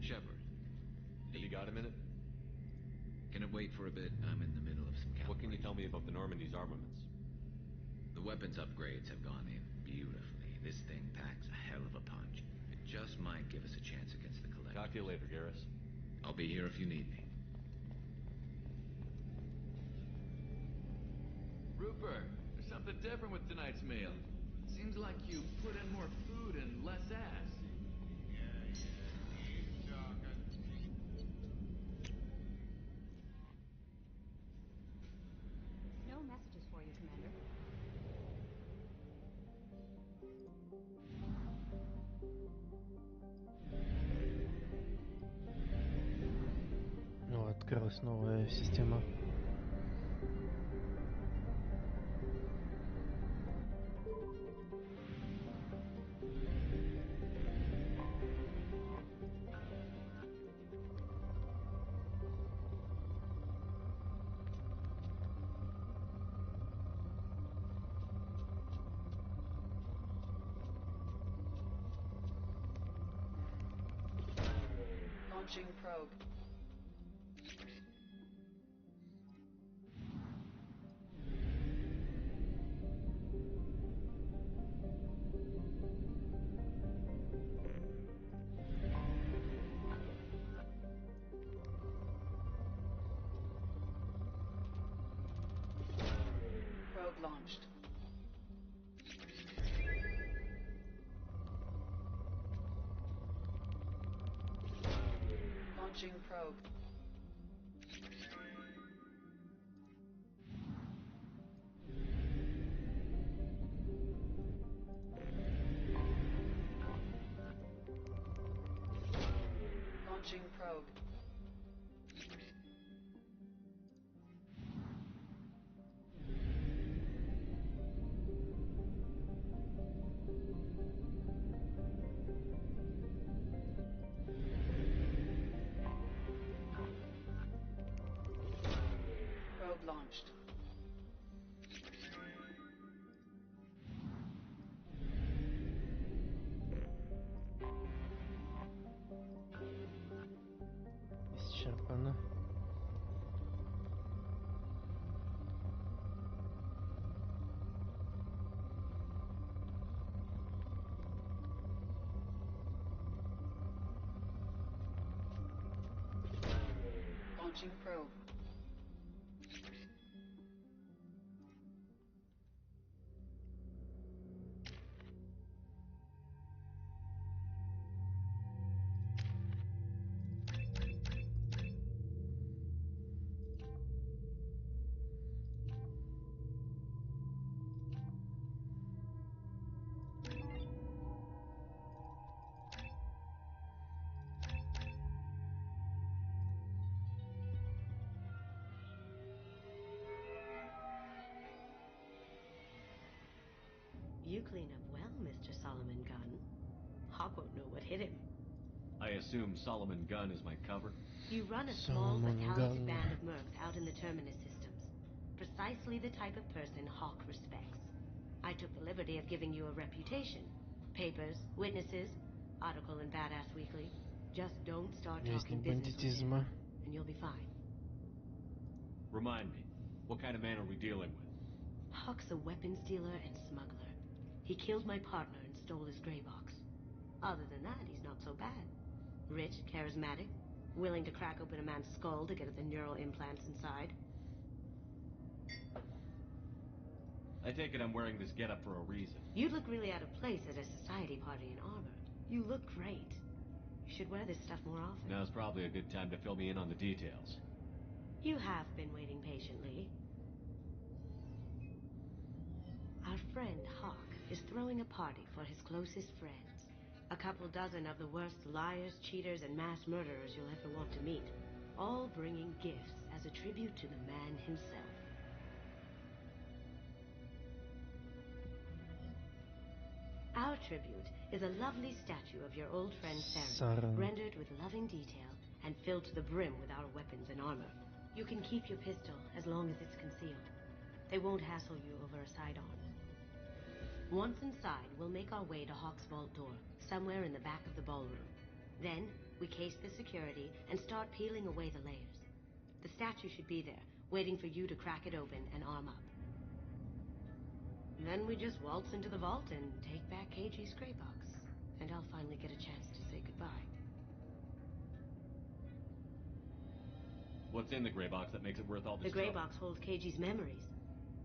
Shepard. Have you got a minute? Can it wait for a bit? I'm in the middle of some calibration. What can you tell me about the Normandy's armaments? The weapons upgrades have gone in beautifully. This thing packs a hell of a punch. It just might give us a chance against the Collectors. Talk to you later, Garrus. I'll be here if you need me. Rupert, there's something different with tonight's meal. Seems like you put in more food and less ass. Keep talking. No messages for you, Commander. Ну, открылась новая система. Launching probe. Probe launched. Launching probe. Launching probe. Probe launched. Исчерпано. Launching probe. You clean up well, Mr. Solomon Gunn. Hawk won't know what hit him. I assume Solomon Gunn is my cover? You run a small but Solomon talented Gunn. band of mercs out in the Terminus systems. Precisely the type of person Hawk respects. I took the liberty of giving you a reputation. Papers, witnesses, article in Badass Weekly. Just don't start talking Вестник business with him, бандитизма. and you'll be fine. Remind me, what kind of man are we dealing with? Hawk's a weapons dealer and smuggler. He killed my partner and stole his gray box. Other than that, he's not so bad. Rich, charismatic, willing to crack open a man's skull to get at the neural implants inside. I take it I'm wearing this getup for a reason. You'd look really out of place at a society party in armor. You look great. You should wear this stuff more often. Now's probably a good time to fill me in on the details. You have been waiting patiently. Our friend Hawk is throwing a party for his closest friends. A couple dozen of the worst liars, cheaters, and mass murderers you'll ever want to meet. all bringing gifts as a tribute to the man himself. Our tribute is a lovely statue of your old friend Saren, rendered with loving detail and filled to the brim with our weapons and armor. You can keep your pistol as long as it's concealed. They won't hassle you over a sidearm. Once inside, we'll make our way to Hawk's vault door, somewhere in the back of the ballroom. Then, we case the security and start peeling away the layers. The statue should be there, waiting for you to crack it open and arm up. Then we just waltz into the vault and take back KG's gray box. And I'll finally get a chance to say goodbye. What's in the gray box that makes it worth all this The gray trouble? box holds KG's memories.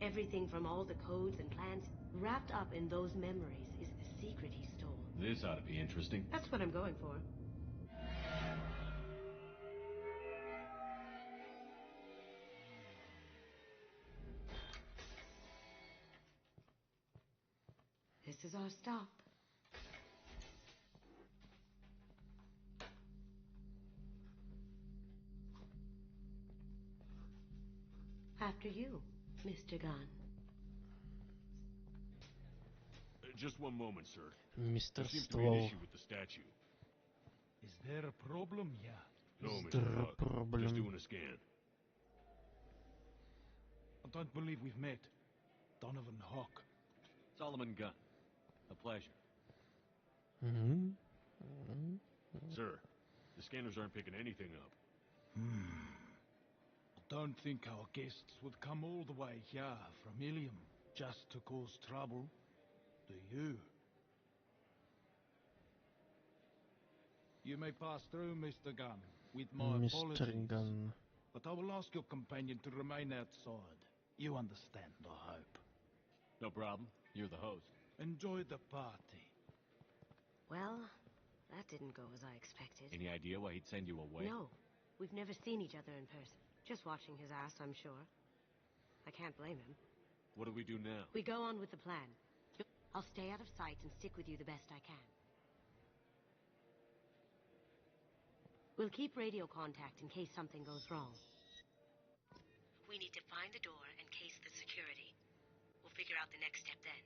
Everything from all the codes and plans, wrapped up in those memories, is the secret he stole. This ought to be interesting. That's what I'm going for. This is our stop. After you, Mr. Gunn. Just one moment, sir. Mr. There seems to be an Ствол. issue with the statue. Is there a problem here? No, Is Mr. there a Hawk. problem? Just doing a scan. I don't believe we've met. Donovan Hawk. Solomon Gunn. A pleasure. Sir, the scanners aren't picking anything up. I don't think our guests would come all the way here from Ilium just to cause trouble. Do you? You may pass through, Mr. Gunn, with my Mr. apologies. Gunn. But I will ask your companion to remain outside. You understand, I hope. No problem. You're the host. Enjoy the party. Well, that didn't go as I expected. Any idea why he'd send you away? No. We've never seen each other in person. Just watching his ass, I'm sure. I can't blame him. What do we do now? We go on with the plan. I'll stay out of sight and stick with you the best I can. We'll keep radio contact in case something goes wrong. We need to find the door and case the security. We'll figure out the next step then.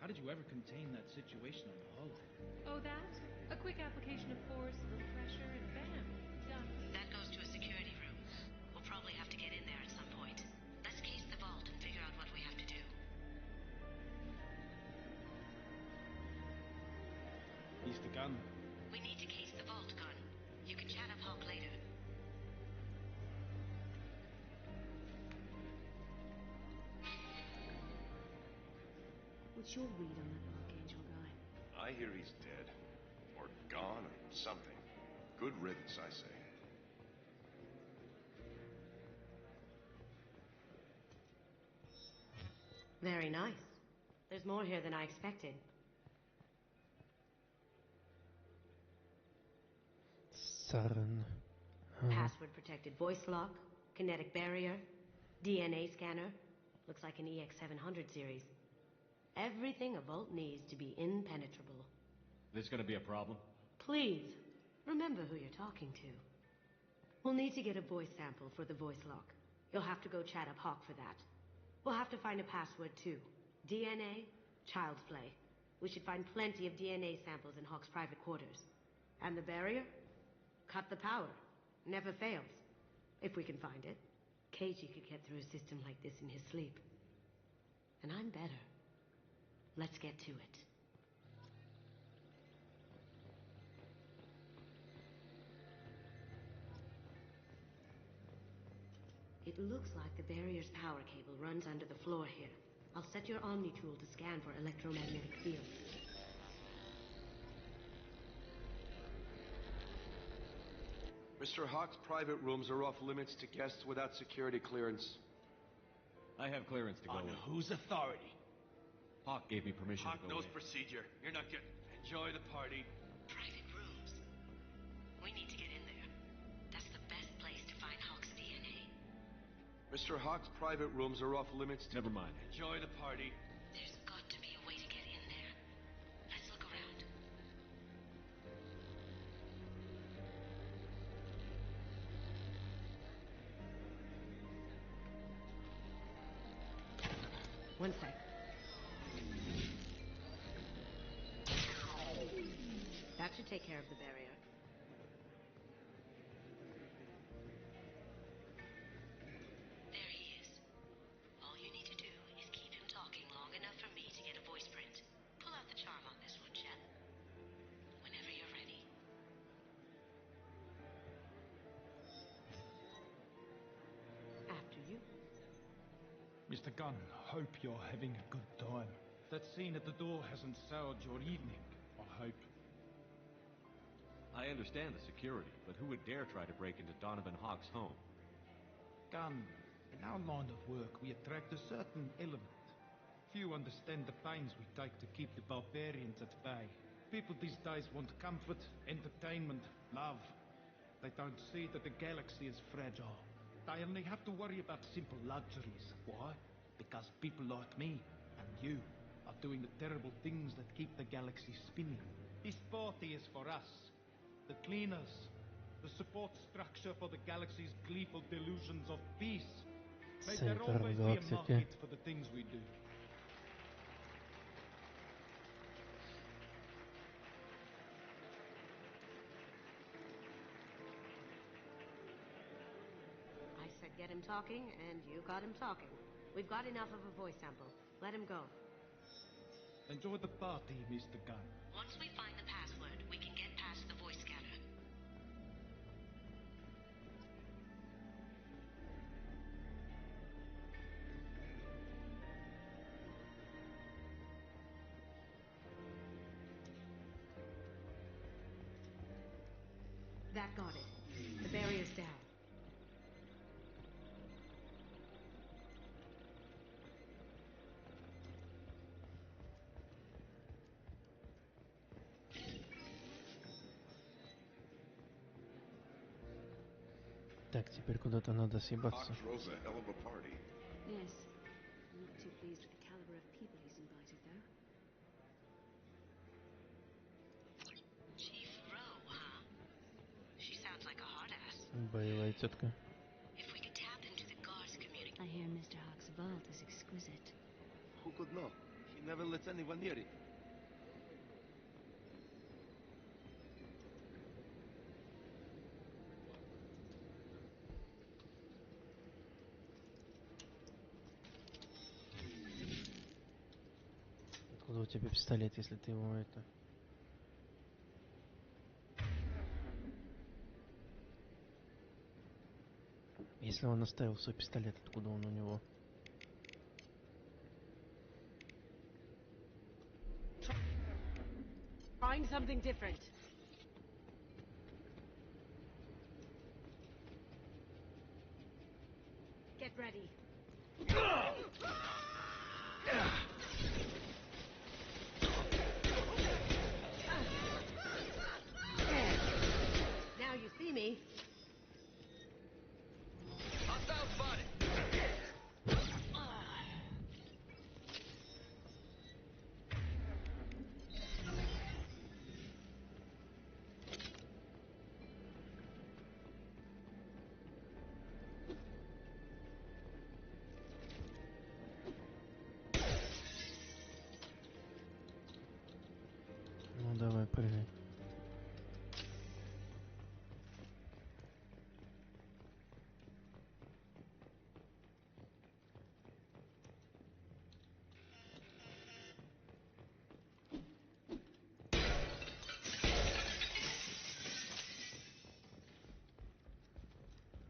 How did you ever contain that situation on the hull? Oh, that? A quick application of force, a little pressure, and bam, done. That goes to a security room. We'll probably have to get in there at some point. Let's case the vault and figure out what we have to do. Mr. Gunn. We need to case the vault, Gunn. You can chat up Hawk later. What's your read on that Archangel guy? I hear he's dead. Or gone, or something. Good riddance, I say. Very nice. There's more here than I expected. Saren. Password-protected voice lock, kinetic barrier, DNA scanner. Looks like an EX700 series. Everything a vault needs to be impenetrable. This gonna be a problem? Please, remember who you're talking to. We'll need to get a voice sample for the voice lock. You'll have to go chat up Hawk for that. We'll have to find a password too. DNA, child's play. We should find plenty of DNA samples in Hawk's private quarters. And the barrier? Cut the power. Never fails. If we can find it. KG could get through a system like this in his sleep. And I'm better. Let's get to it. It looks like the barrier's power cable runs under the floor here. I'll set your Omni tool to scan for electromagnetic fields. Mr. Hawk's private rooms are off limits to guests without security clearance. I have clearance to go On in. whose authority? Hawk gave me permission Hawk to go knows in. procedure. You're not getting. Enjoy the party. Private rooms. We need to get in there. That's the best place to find Hawk's DNA. Mr. Hawk's private rooms are off limits to... Never mind. Enjoy the party. There's got to be a way to get in there. Let's look around. That should take care of the barrier. There he is. All you need to do is keep him talking long enough for me to get a voice print. Pull out the charm on this one, Chet. Whenever you're ready. After you. Mr. Gunn, hope you're having a good time. That scene at the door hasn't soured your evening, I hope. I understand the security, but who would dare try to break into Donovan Hawk's home? Gunn, in our line of work, we attract a certain element. Few understand the pains we take to keep the barbarians at bay. People these days want comfort, entertainment, love. They don't see that the galaxy is fragile. They only have to worry about simple luxuries. Why? Because people like me and you are doing the terrible things that keep the galaxy spinning. This party is for us. The cleaners, the support structure for the galaxy's gleeful delusions of peace. May there always be a market for the things we do. I said get him talking, and you got him talking. We've got enough of a voice sample. Let him go. Enjoy the party, Mr. Gunn. Once we find the password, we can get past the voice scanner. That got it. The barrier's down. Так, теперь куда-то надо съебаться. Hawk throws a hell of a party. Yes. I'm not too pleased with the caliber of people he's invited, though. Chief Rowe, huh? She sounds like a hard ass. Боевая тетка. If we could tap into the guards community. I hear Mr. Hawk's vault is exquisite. Who could know? He never lets anyone near it. Откуда у тебя пистолет, если ты его это... Если он оставил свой пистолет, откуда он у него? Trying something different. Get ready. Now you see me. Hostile spotted. Ну давай, прыгай.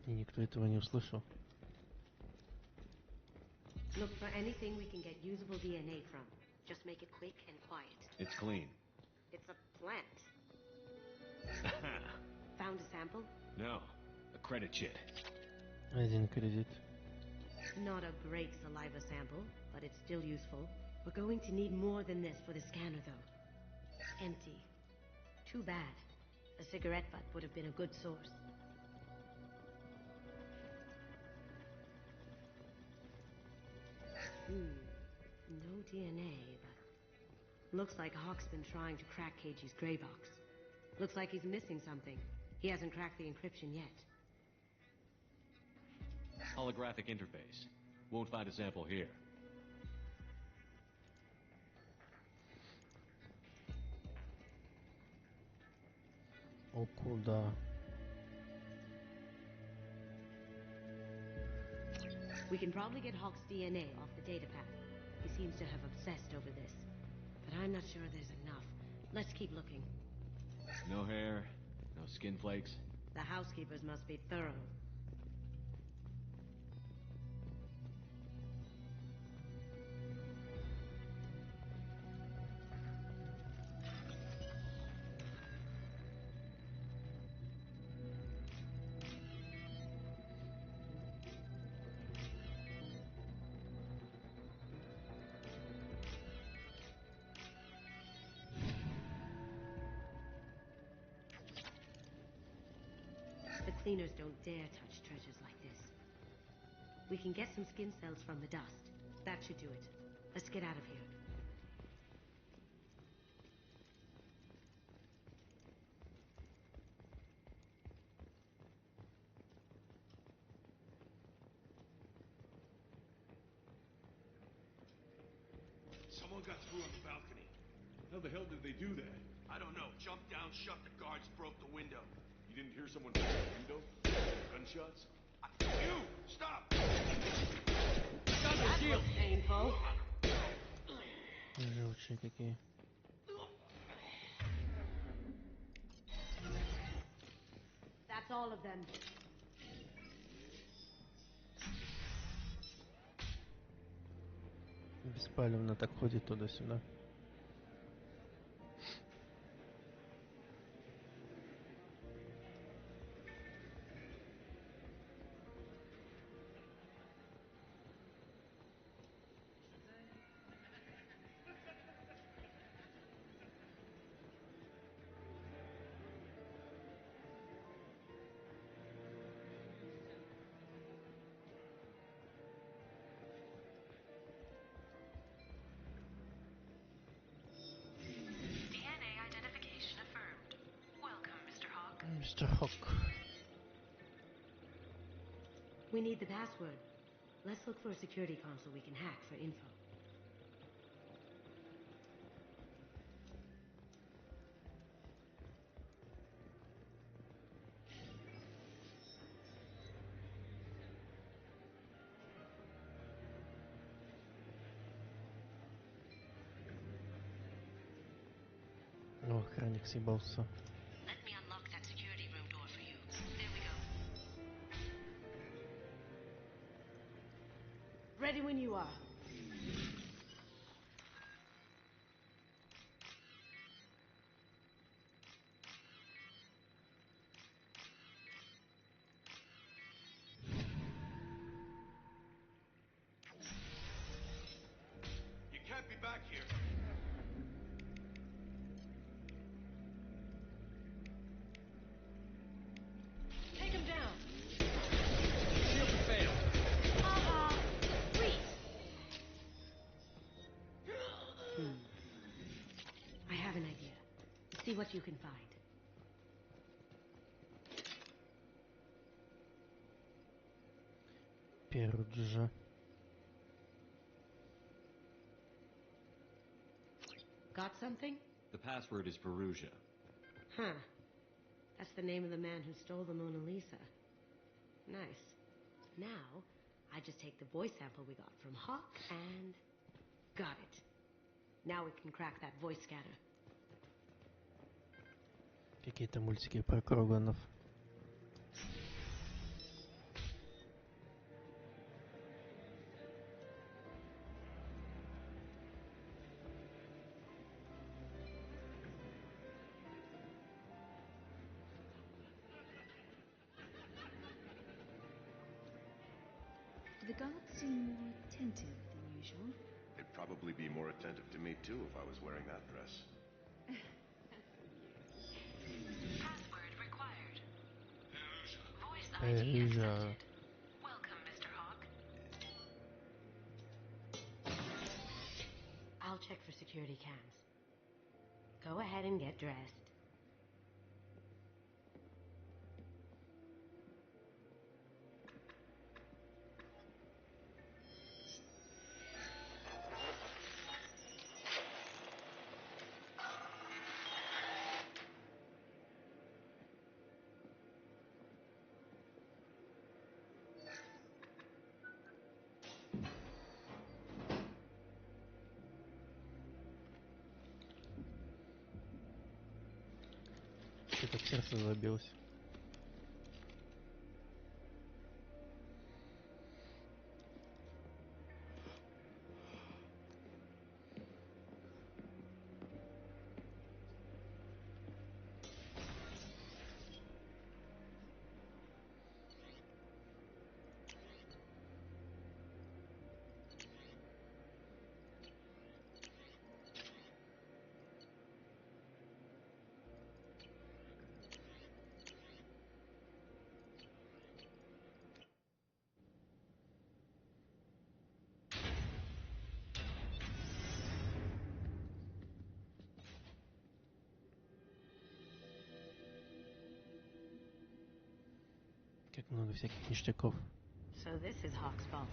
И никто этого не услышал. Look for anything we can get usable DNA from. Just make it quick and quiet. It's clean. It's a plant. Found a sample? No, a credit chit. Один кредит. Not a great saliva sample, but it's still useful. We're going to need more than this for the scanner, though. Empty. Too bad. A cigarette butt would have been a good source. No DNA, but... Looks like Hawk's been trying to crack Cagey's gray box. Looks like he's missing something. He hasn't cracked the encryption yet. Holographic interface. Won't find a sample here. О, куда? We can probably get Hawk's DNA off the datapad. He seems to have obsessed over this. But I'm not sure there's enough. Let's keep looking. No hair, no skin flakes. The housekeepers must be thorough. The cleaners don't dare touch treasures like this. We can get some skin cells from the dust. That should do it. Let's get out of here. Someone got through on the balcony. How the hell did they do that? I don't know. Jumped down, shut the guards, broke the window. You didn't hear someone break the window? Gunshots? You! Stop! That was painful. Живучие какие. That's all of them. Беспалевно так ходит туда-сюда. DNA identification affirmed. Welcome, Mr. Hawk. Mr. Hawk. We need the password. Let's look for a security console we can hack for info. О, охранник съебался. Let me unlock that security room door for you. There we go. Ready when you are. You can't be back here. Take him down. Shield failed. Freeze. I have an idea. See what you can find. Перуджа. Got something? The password is Perugia. Huh. That's the name of the man who stole the Mona Lisa. Nice. Now, I just take the voice sample we got from Hawk and... got it. Now we can crack that voice scanner. Какие-то мультики про Кроганов. Do the guards seem more attentive than usual? They'd probably be more attentive to me, too, if I was wearing that dress. Password required. Voice ID Perugia. accepted. Welcome, Mr. Hawk. I'll check for security cams. Go ahead and get dressed. Что-то в сердце забилось. Как много всяких ништяков. So this is Hawk's vault.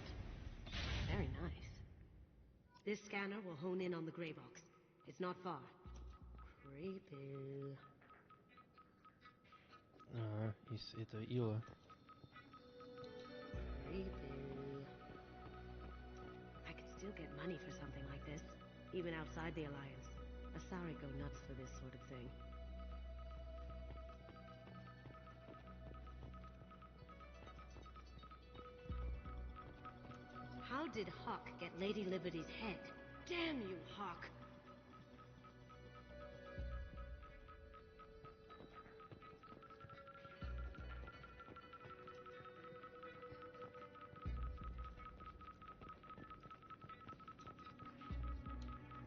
Very nice. This scanner will hone in on the gray box. It's not far. Creepy. Это Ила. Creepy. I could still get money for something like this, even outside the Alliance. Asari go nuts for this sort of thing. How did Hawk get Lady Liberty's head? Damn you, Hawk!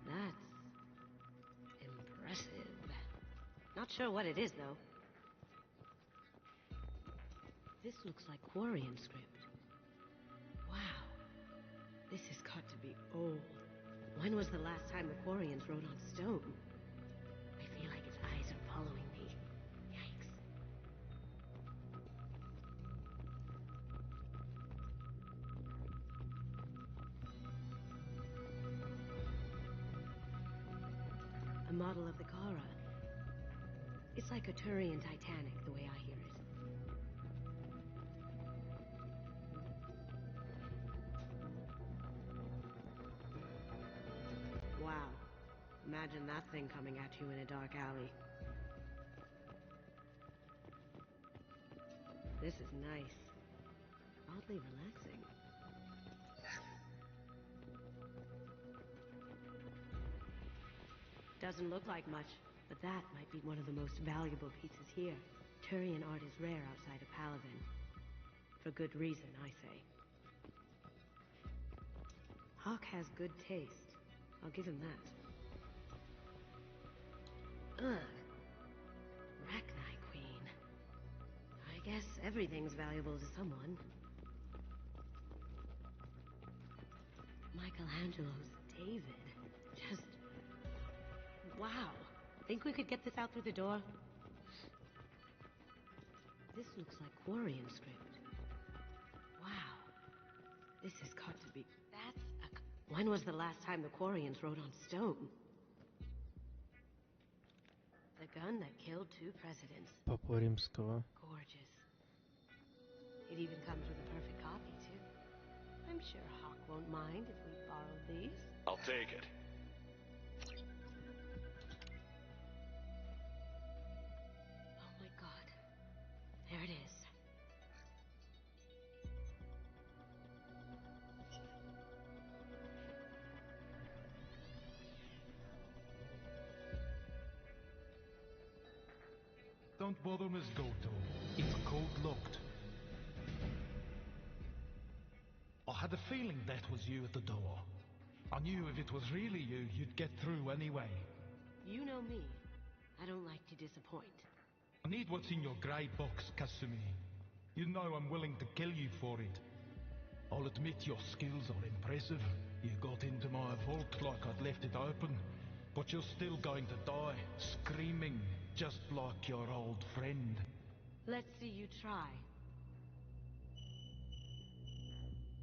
That's impressive. Not sure what it is, though. This looks like Quarian script. Wow. This has got to be old. When was the last time the Quarians wrote on stone? I feel like its eyes are following me. Yikes. A model of the Kara. It's like a Turian Titanic, the way I hear it. Wow. Imagine that thing coming at you in a dark alley. This is nice. Oddly relaxing. Doesn't look like much, but that might be one of the most valuable pieces here. Turian art is rare outside of Paladin. For good reason, I say. Hawk has good taste. I'll give him that. Ugh. Rachni Queen. I guess everything's valuable to someone. Michelangelo's David. Just... wow. Think we could get this out through the door? This looks like Quarian script. Wow. This has got to be... that's a... When was the last time the Quarians wrote on stone? The gun that killed 2 presidents. Папа Римского. Gorgeous. It even comes with a perfect copy, too. I'm sure Hawk won't mind if we borrow these. I'll take it. Oh my god. There it is. Don't bother, Miss Goto. It's code-locked. I had a feeling that was you at the door. I knew if it was really you, you'd get through anyway. You know me. I don't like to disappoint. I need what's in your grey box, Kasumi. You know I'm willing to kill you for it. I'll admit your skills are impressive. You got into my vault like I'd left it open. But you're still going to die, screaming, just like your old friend. Let's see you try.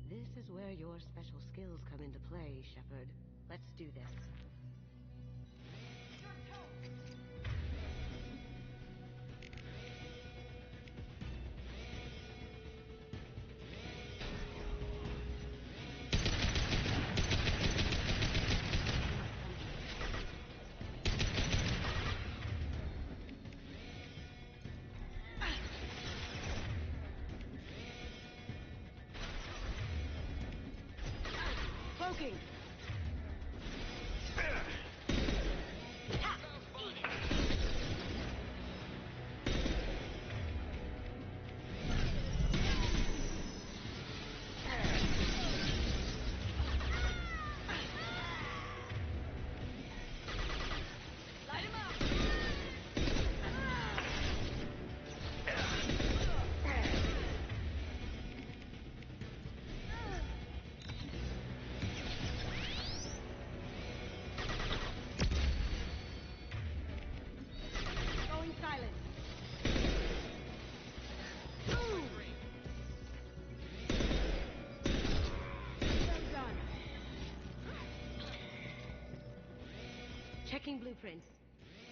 This is where your special skills come into play, Shepard. Let's do this. looking. Checking blueprints.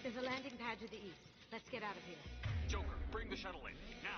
There's a landing pad to the east. Let's get out of here. Joker, bring the shuttle in. Now!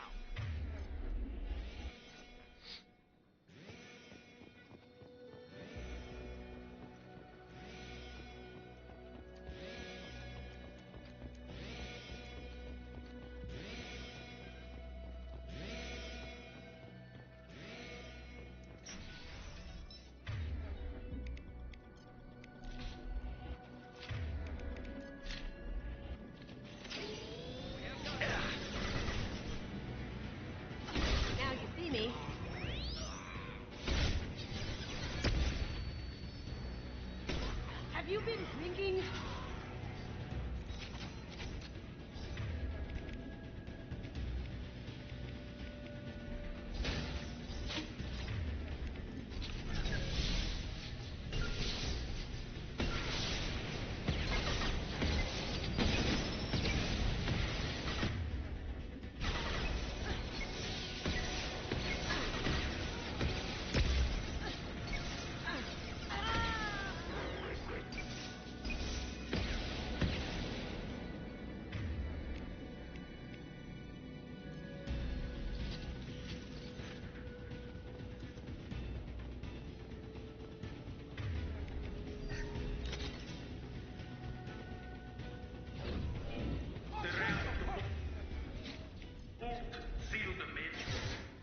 Now you see me. Have you been drinking?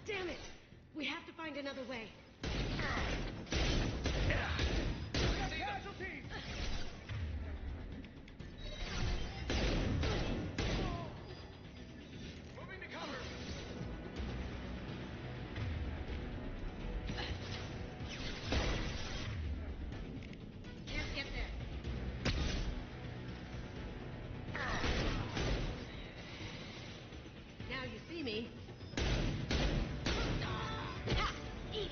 Damn it! We have to find another way. Moving to cover! Can't get there. Now you see me. Ha! Eat it!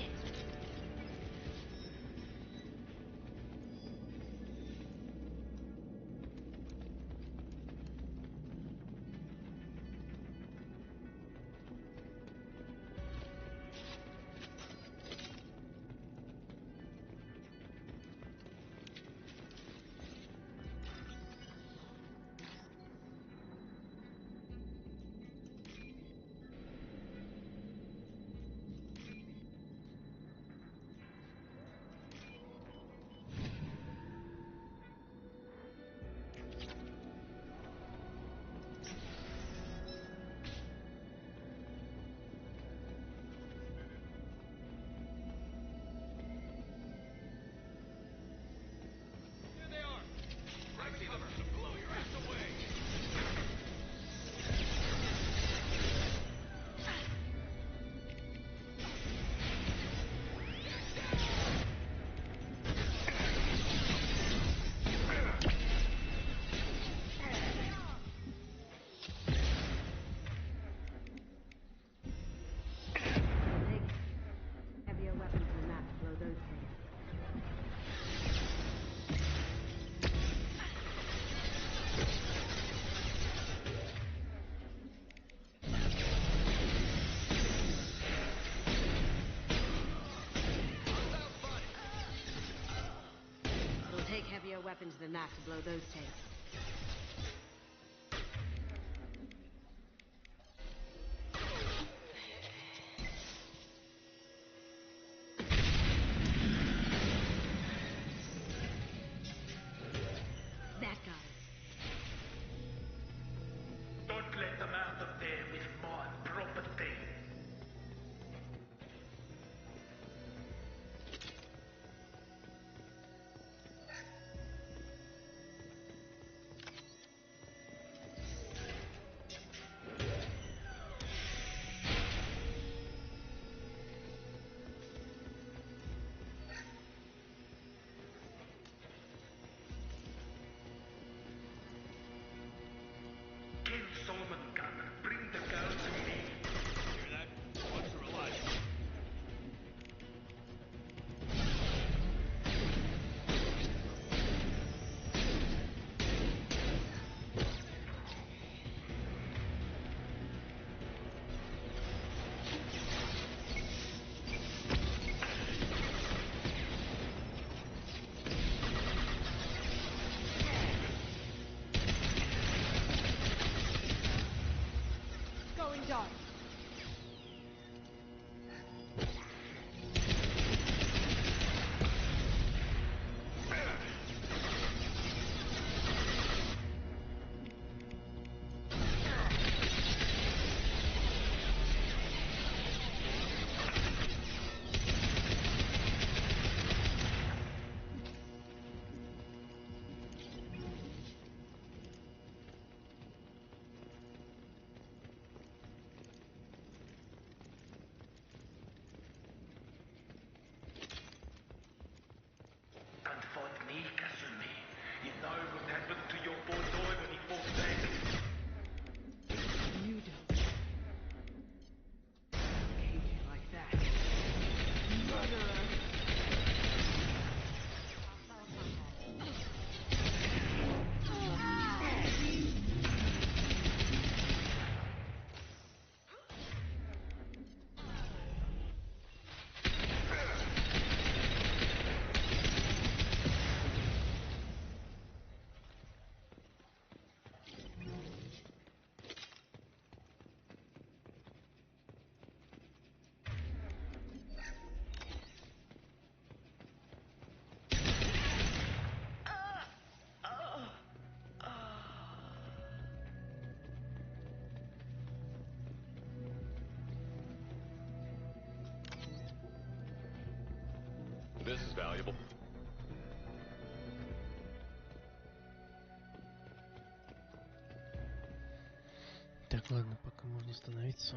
Here they are! Grab cover to blow your ass away! Heavier weapons than that to blow those things. It'll take heavier weapons than that to blow those tanks. That got it. Don't let them out of there with more property. done. Don't fight me, Kasumi. You know what happened to your boy Doy when he fought back. You don't. Hate you like that. Murderer. This is valuable. Так, ладно, пока можно остановиться.